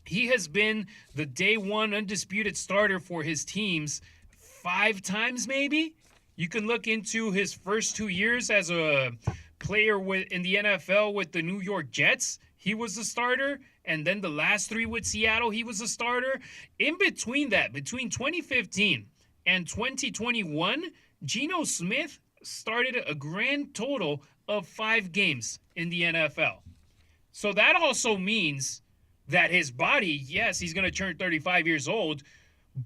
he has been the day one undisputed starter for his teams 5 times maybe. You can look into his first 2 years as a player in the NFL with the New York Jets. He was the starter. And then the last 3 with Seattle, he was a starter. In between that, between 2015 and 2021, Geno Smith started a grand total of 5 games in the NFL. So that also means that his body, yes, he's going to turn 35 years old,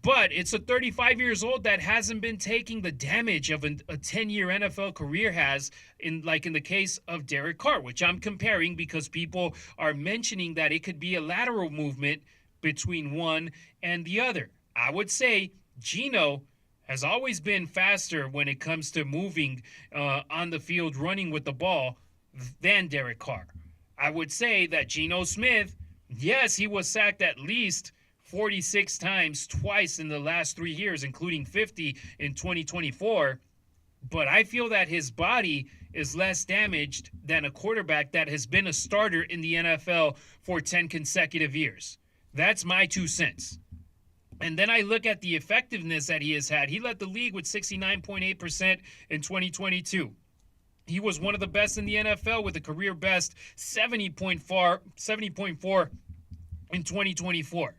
but it's a 35 years old that hasn't been taking the damage of a 10-year NFL career has, in the case of Derek Carr, which I'm comparing because people are mentioning that it could be a lateral movement between one and the other. I would say Geno has always been faster when it comes to moving on the field, running with the ball, than Derek Carr. I would say that Geno Smith, yes, he was sacked at least 46 times, twice in the last 3 years, including 50 in 2024. But I feel that his body is less damaged than a quarterback that has been a starter in the NFL for 10 consecutive years. That's my 2 cents. And then I look at the effectiveness that he has had. He led the league with 69.8% in 2022. He was one of the best in the NFL with a career best 70.4 in 2024.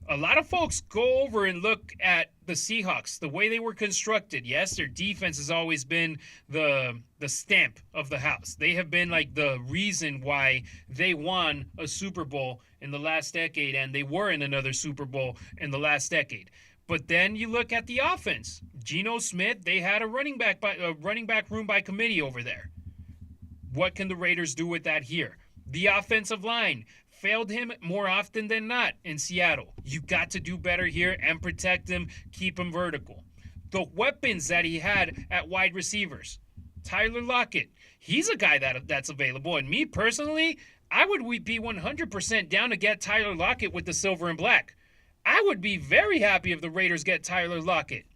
A lot of folks go over and look at the Seahawks, the way they were constructed. Yes, their defense has always been the stamp of the house. They have been like the reason why they won a Super Bowl in the last decade, and they were in another Super Bowl in the last decade. But then you look at the offense. Geno Smith, they had a running back room by committee over there. What can the Raiders do with that here? The offensive line failed him more often than not in Seattle. You got to do better here and protect him, keep him vertical. The weapons that he had at wide receivers. Tyler Lockett, he's a guy that's available. And me personally, I would be 100% down to get Tyler Lockett with the silver and black. I would be very happy if the Raiders get Tyler Lockett.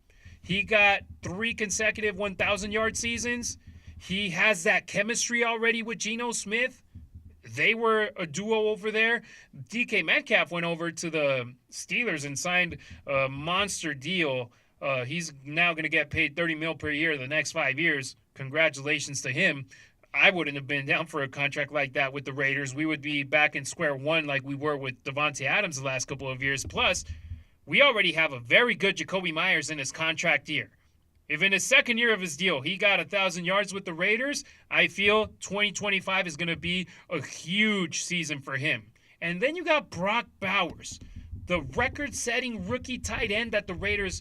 He got 3 consecutive 1,000-yard seasons. He has that chemistry already with Geno Smith. They were a duo over there. DK Metcalf went over to the Steelers and signed a monster deal. He's now going to get paid $30 million per year the next 5 years. Congratulations to him. I wouldn't have been down for a contract like that with the Raiders. We would be back in square one like we were with Devontae Adams the last couple of years. Plus, we already have a very good Jacoby Myers in his contract year. If in his second year of his deal he got 1,000 yards with the Raiders, I feel 2025 is going to be a huge season for him. And then you got Brock Bowers, the record-setting rookie tight end that the Raiders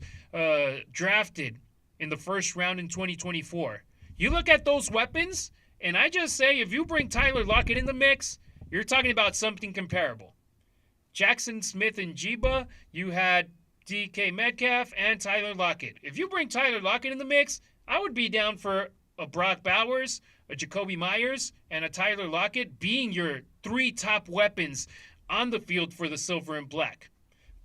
drafted in the first round in 2024. You look at those weapons, and I just say if you bring Tyler Lockett in the mix, you're talking about something comparable. Jackson Smith and you had DK Metcalf and Tyler Lockett. If you bring Tyler Lockett in the mix, I would be down for a Brock Bowers, a Jacoby Myers, and a Tyler Lockett being your 3 top weapons on the field for the Silver and Black.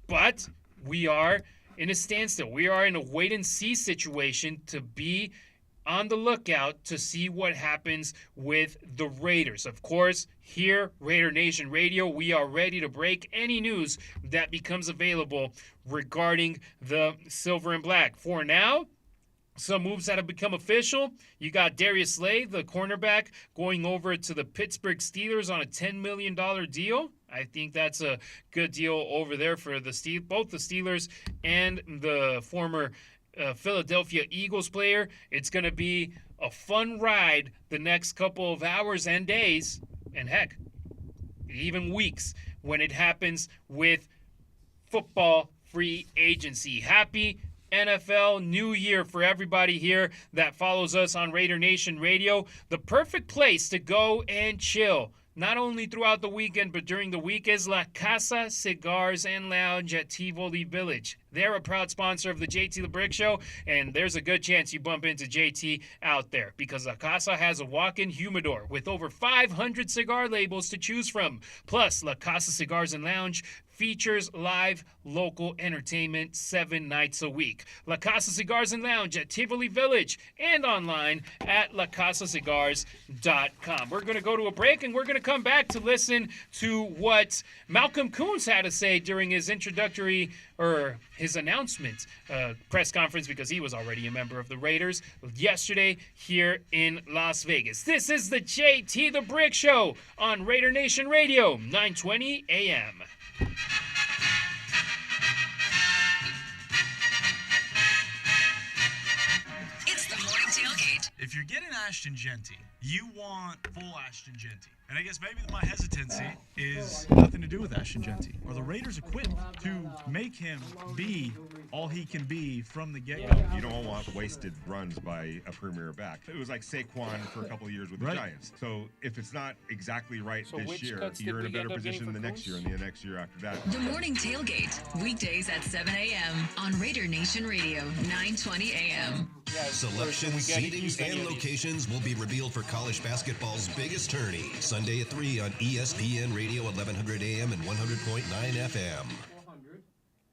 But we are in a standstill. We are in a wait-and-see situation to be on the lookout to see what happens with the Raiders. Of course, here, Raider Nation Radio, we are ready to break any news that becomes available regarding the Silver and Black. For now, some moves that have become official. You got Darius Slay, the cornerback, going over to the Pittsburgh Steelers on a $10 million deal. I think that's a good deal over there for both the Steelers and the former Philadelphia Eagles player. It's going to be a fun ride the next couple of hours and days, and heck, even weeks, when it happens with football free agency. Happy NFL New Year for everybody here that follows us on Raider Nation Radio. The perfect place to go and chill, not only throughout the weekend, but during the week, is La Casa Cigars and Lounge at Tivoli Village. They're a proud sponsor of the JT the Brick Show, and there's a good chance you bump into JT out there because La Casa has a walk-in humidor with over 500 cigar labels to choose from. Plus, La Casa Cigars and Lounge features live local entertainment 7 nights a week. La Casa Cigars and Lounge at Tivoli Village and online at lacasacigars.com. We're going to go to a break, and we're going to come back to listen to what Malcolm Koonce had to say during his introductory or his announcement press conference, because he was already a member of the Raiders yesterday here in Las Vegas. This is the JT the Brick Show on Raider Nation Radio, 920 AM. It's the morning tailgate. If you're getting Ashton Genty, you want full Ashton Genty. And I guess maybe my hesitancy is nothing to do with Ashton Genty. Are the Raiders equipped to make him be all he can be from the get-go? You don't want wasted runs by a premier back. It was like Saquon for a couple of years with the Giants. So if it's not exactly right this year, you're in a better position the next year and the next year after that. The morning tailgate, weekdays at 7 a.m. on Raider Nation Radio, 920 a.m. Selection, seatings, and locations will be revealed for college basketball's biggest tourney. Sunday at 3 on ESPN Radio 1100 AM and 100.9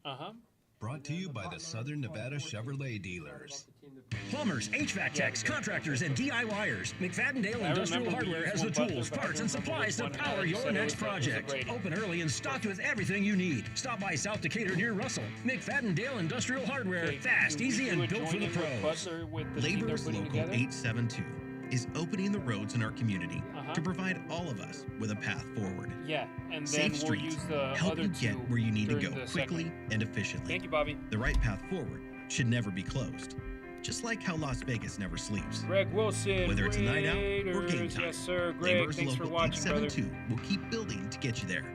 FM. Brought to you by the Southern Nevada Chevrolet dealers. Plumbers, HVAC techs, contractors, and DIYers. McFadden-Dale Industrial Hardware has the tools, parts, and supplies to power your next project. Open early and stocked with everything you need. Stop by South Decatur near Russell. McFadden-Dale Industrial Hardware. Fast, easy, and built for the pros. Laborers Local 872 is opening the roads in our community to provide all of us with a path forward. Yeah, and then Safe we'll use streets the help other you get where you need to go quickly segment. and efficiently. Thank you, Bobby. The right path forward should never be closed. Just like how Las Vegas never sleeps. Greg Wilson, Whether it's a night out or game time, yes, sir. Greg, Laborers thanks for Local watching, 872 will keep building to get you there.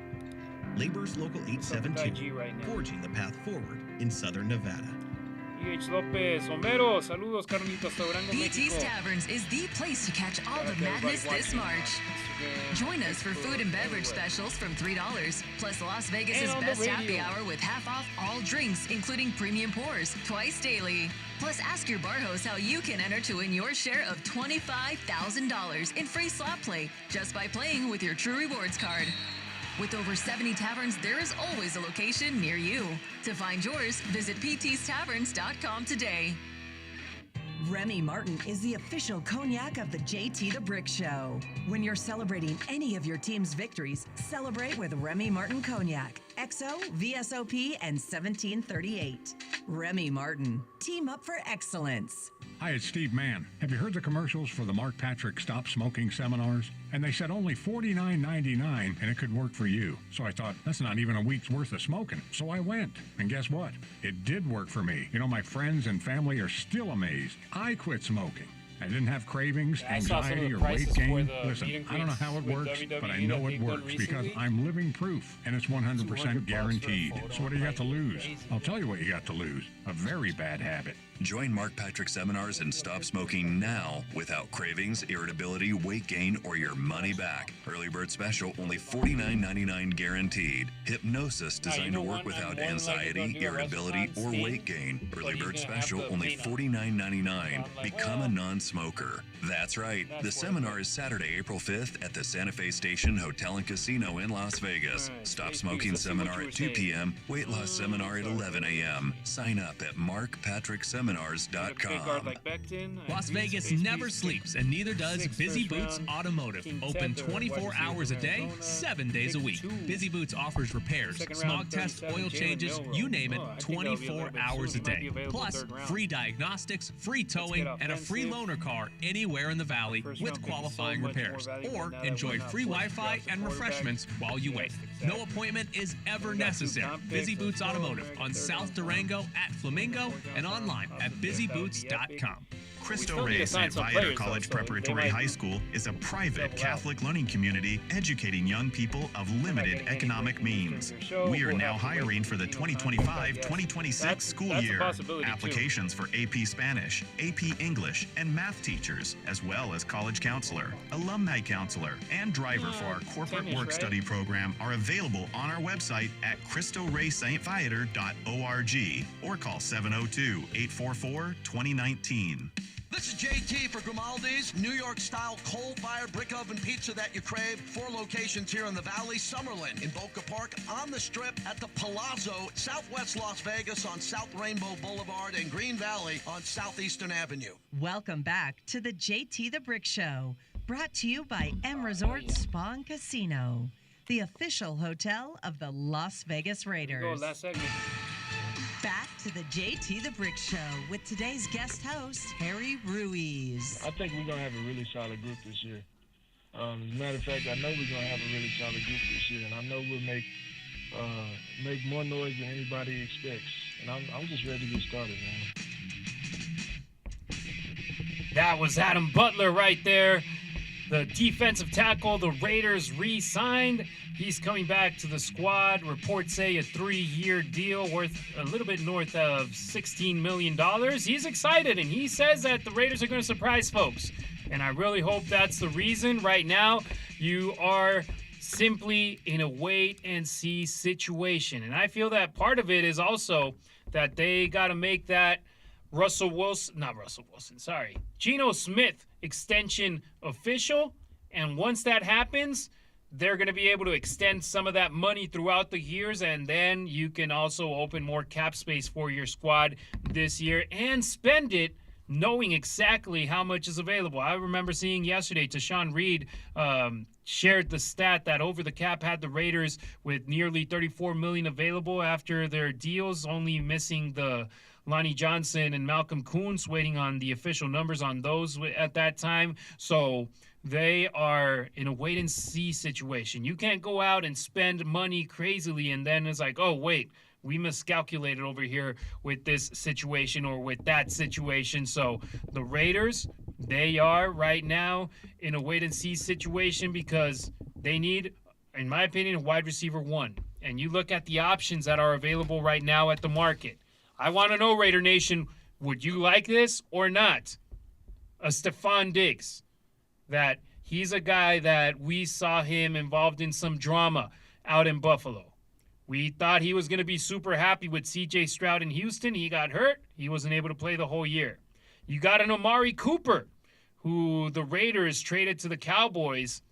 Laborers Local 872, forging the path forward in Southern Nevada. E.H. Lopez, Homero, saludos, Carlitos, Durango, BT's Mexico. Taverns is the place to catch all the madness this March. Join us for food and beverage specials from $3, plus Las Vegas's And on the best happy radio. hour with half off all drinks, including premium pours, twice daily. Plus, ask your bar host how you can enter to win your share of $25,000 in free slot play just by playing with your True Rewards card. With over 70 taverns, there is always a location near you. To find yours, visit ptstaverns.com today. Remy Martin is the official cognac of the JT the Brick Show. When you're celebrating any of your team's victories, celebrate with Remy Martin Cognac, XO, VSOP, and 1738. Remy Martin, team up for excellence. Hi, it's Steve Mann. Have you heard the commercials for the Mark Patrick Stop Smoking seminars? And they said only $49.99 and it could work for you. So I thought, that's not even a week's worth of smoking. So I went. And guess what? It did work for me. You know, my friends and family are still amazed. I quit smoking. I didn't have cravings, I saw some of anxiety, the or weight prices for gain. the meet Listen, and I don't know how it greets works, with but I WWE know that it they've done works because recently. I'm living proof, and it's 100% guaranteed. So what do you got to lose? I'll tell you what you got to lose. A very bad habit. Join Mark Patrick seminars and stop smoking now without cravings, irritability, weight gain, or your money back. Early bird special, only $49.99 guaranteed. Hypnosis designed to work without anxiety, irritability, or weight gain. Early bird special, only $49.99. Become a non-smoker. That's right. The seminar is Saturday, April 5th at the Santa Fe Station Hotel and Casino in Las Vegas. Stop smoking seminar at 2 p.m. Weight loss seminar at 11 a.m. Sign up at markpatrickseminars.com. Las Vegas never sleeps, and neither does Busy Boots Automotive. Open 24 hours a day, 7 days a week. Busy Boots offers repairs, smog tests, oil changes, you name it, 24 hours a day. Plus, free diagnostics, free towing, and a free loaner car anywhere in the valley with qualifying repairs. Or enjoy free Wi-Fi and refreshments while you wait. No appointment is ever necessary. Busy Boots Automotive on South Durango at Flamingo and online at busyboots.com. Cristo Rey St. Viator College Preparatory High School is a private Catholic learning community educating young people of limited economic means. We are now hiring for the 2025-2026 school year. Applications for AP Spanish, AP English, and math teachers, as well as college counselor, alumni counselor, and driver for our corporate work study program are available on our website at CristoRayStViator.org or call 702-844-2019. This is JT for Grimaldi's, New York-style coal-fired brick oven pizza that you crave. 4 locations here in the Valley: Summerlin, in Boca Park, on the Strip, at the Palazzo, Southwest Las Vegas on South Rainbow Boulevard, and Green Valley on Southeastern Avenue. Welcome back to the JT the Brick Show, brought to you by M Resort Spa and Casino, the official hotel of the Las Vegas Raiders. Last segment. Back to the JT the Brick Show with today's guest host, Harry Ruiz. I think we're going to have a really solid group this year. As a matter of fact, I know we're going to have a really solid group this year, and I know we'll make more noise than anybody expects. And I'm just ready to get started, man. That was Adam Butler right there. The defensive tackle the Raiders re-signed. He's coming back to the squad. Reports say a 3-year deal worth a little bit north of $16 million. He's excited, and he says that the Raiders are going to surprise folks. And I really hope that's the reason. Right now, you are simply in a wait-and-see situation. And I feel that part of it is also that they got to make that Geno Smith extension official. And once that happens, they're going to be able to extend some of that money throughout the years, and then you can also open more cap space for your squad this year and spend it knowing exactly how much is available. I remember seeing yesterday, Tashawn Reed shared the stat that over the cap had the Raiders with nearly $34 million available after their deals, only missing the Lonnie Johnson and Malcolm Kuntz, waiting on the official numbers on those at that time. So they are in a wait-and-see situation. You can't go out and spend money crazily and then it's like, oh, wait, we miscalculated over here with this situation or with that situation. So the Raiders, they are right now in a wait-and-see situation because they need, in my opinion, a wide receiver 1. And you look at the options that are available right now at the market. I want to know, Raider Nation, would you like this or not? A Stephon Diggs. That he's a guy that we saw him involved in some drama out in Buffalo. We thought he was going to be super happy with C.J. Stroud in Houston. He got hurt. He wasn't able to play the whole year. You got an Amari Cooper, who the Raiders traded to the Cowboys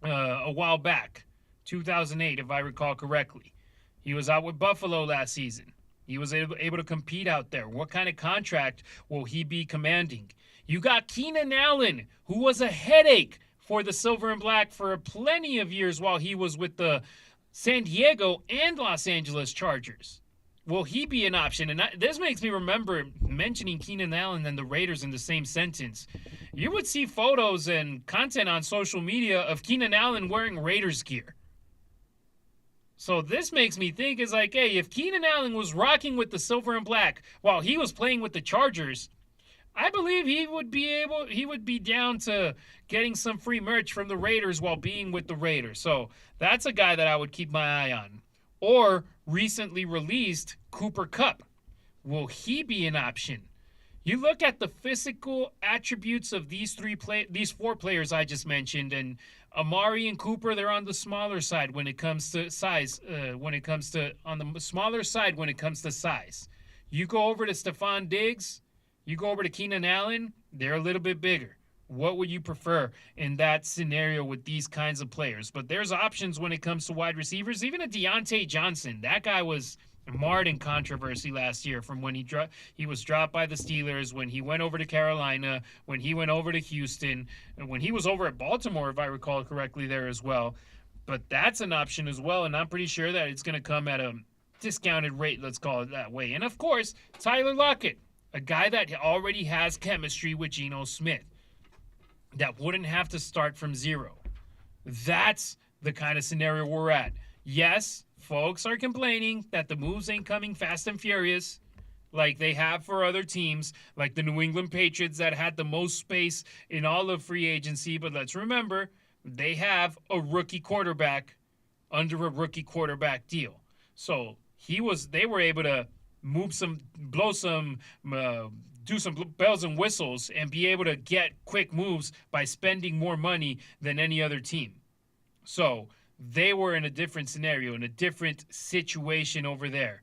a while back, 2008, if I recall correctly. He was out with Buffalo last season. He was able to compete out there. What kind of contract will he be commanding? You got Keenan Allen, who was a headache for the Silver and Black for plenty of years while he was with the San Diego and Los Angeles Chargers. Will he be an option? And this makes me remember mentioning Keenan Allen and the Raiders in the same sentence. You would see photos and content on social media of Keenan Allen wearing Raiders gear. So this makes me think is like, hey, if Keenan Allen was rocking with the Silver and Black while he was playing with the Chargers, I believe he would be down to getting some free merch from the Raiders while being with the Raiders. So that's a guy that I would keep my eye on. Or recently released Cooper Kupp. Will he be an option? You look at the physical attributes of these four players I just mentioned, and Amari and Cooper, they're on the smaller side when it comes to size. On the smaller side when it comes to size. You go over to Stephon Diggs, you go over to Keenan Allen, they're a little bit bigger. What would you prefer in that scenario with these kinds of players? But there's options when it comes to wide receivers. Even a Deontay Johnson, that guy was marred in controversy last year from when he was dropped by the Steelers, when he went over to Carolina, when he went over to Houston, and when he was over at Baltimore, if I recall correctly, there as well. But that's an option as well, and I'm pretty sure that it's going to come at a discounted rate, let's call it that way. And, of course, Tyler Lockett, a guy that already has chemistry with Geno Smith, that wouldn't have to start from zero. That's the kind of scenario we're at. Yes, folks are complaining that the moves ain't coming fast and furious like they have for other teams, like the New England Patriots that had the most space in all of free agency. But let's remember, they have a rookie quarterback under a rookie quarterback deal. So they were able to do some bells and whistles and be able to get quick moves by spending more money than any other team. So they were in a different scenario, in a different situation over there.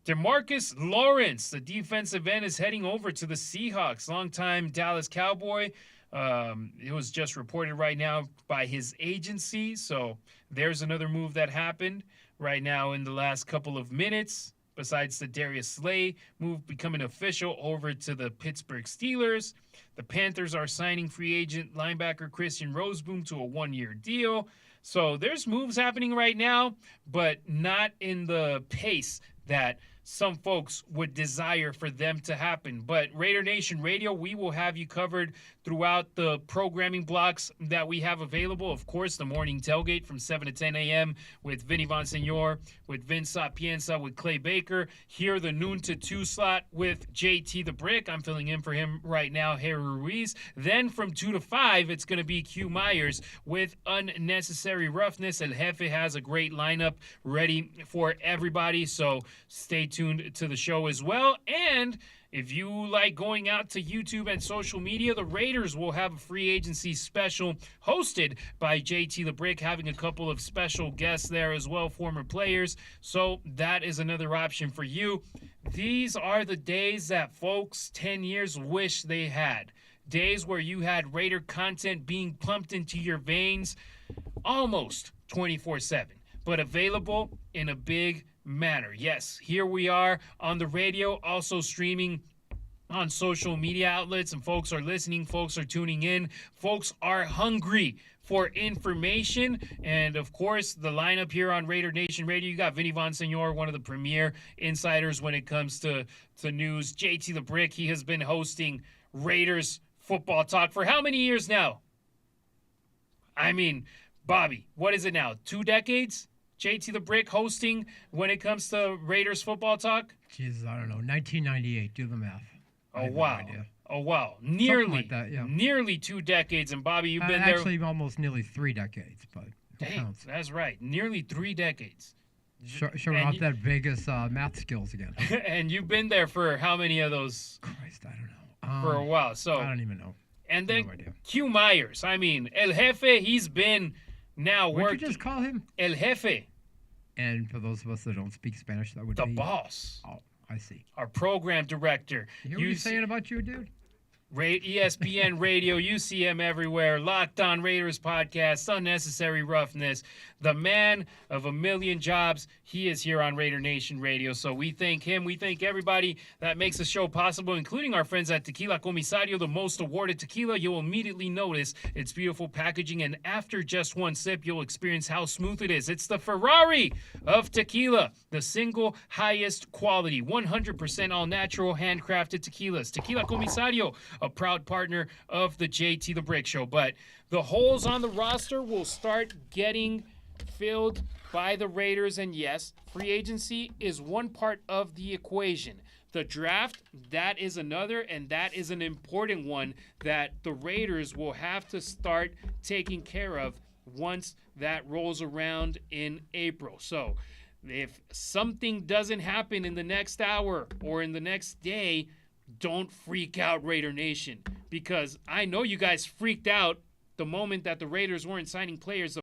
DeMarcus Lawrence, the defensive end, is heading over to the Seahawks. Longtime Dallas Cowboy. It was just reported right now by his agency. So there's another move that happened right now in the last couple of minutes. Besides the Darius Slay move becoming official over to the Pittsburgh Steelers. The Panthers are signing free agent linebacker Christian Roseboom to a 1-year deal. So there's moves happening right now, but not in the pace that some folks would desire for them to happen. But Raider Nation Radio, we will have you covered throughout the programming blocks that we have available. Of course, the morning tailgate from 7 to 10 a.m. with Vinny Bonsignor, with Vince Sapienza, with Clay Baker. Here, the noon to 2 slot with JT the Brick. I'm filling in for him right now, Harry Ruiz. Then from 2 to 5, it's going to be Q Myers with Unnecessary Roughness. El Jefe has a great lineup ready for everybody, so stay tuned to the show as well. And if you like going out to YouTube and social media, the Raiders will have a free agency special hosted by JT the Brick, having a couple of special guests there as well, former players. So that is another option for you. These are the days that folks 10 years wish they had. Days where you had Raider content being pumped into your veins almost 24/7, but available in a big manner. Yes, here we are on the radio, also streaming on social media outlets, and folks are listening, folks are tuning in, folks are hungry for information. And of course, the lineup here on Raider Nation Radio, you got Vinny Bonsignor, one of the premier insiders when it comes to news. JT the Brick, he has been hosting Raiders football talk for how many years now? I mean, Bobby, what is it now? 2 decades? JT the Brick hosting when it comes to Raiders football talk? Jesus, I don't know. 1998. Do the math. Oh, wow. Oh, wow. Nearly. Like that, yeah. Nearly 2 decades. And, Bobby, you've been there. Actually, almost nearly 3 decades. But dang, that's right. Nearly 3 decades. Showing off that Vegas math skills again. And you've been there for how many of those? Christ, I don't know. For a while. So I don't even know. And then Q Myers. I mean, El Jefe, he's been now working. What'd you just call him? El Jefe. And for those of us that don't speak Spanish, that would be... The boss. Oh, I see. Our program director. You hear what he's saying about you, dude? ESPN Radio, you see him everywhere. Locked On Raiders podcast, Unnecessary Roughness. The man of a million jobs. He is here on Raider Nation Radio. So we thank him. We thank everybody that makes the show possible, including our friends at Tequila Comisario, the most awarded tequila. You'll immediately notice its beautiful packaging, and after just one sip, you'll experience how smooth it is. It's the Ferrari of tequila, the single highest quality, 100% all-natural, handcrafted tequilas. Tequila Comisario, a proud partner of the JT the Brick Show. But the holes on the roster will start getting filled by the Raiders, and yes, free agency is one part of the equation. The draft, that is another, and that is an important one that the Raiders will have to start taking care of once that rolls around in April. So if something doesn't happen in the next hour or in the next day, don't freak out, Raider Nation, because I know you guys freaked out the moment that the Raiders weren't signing players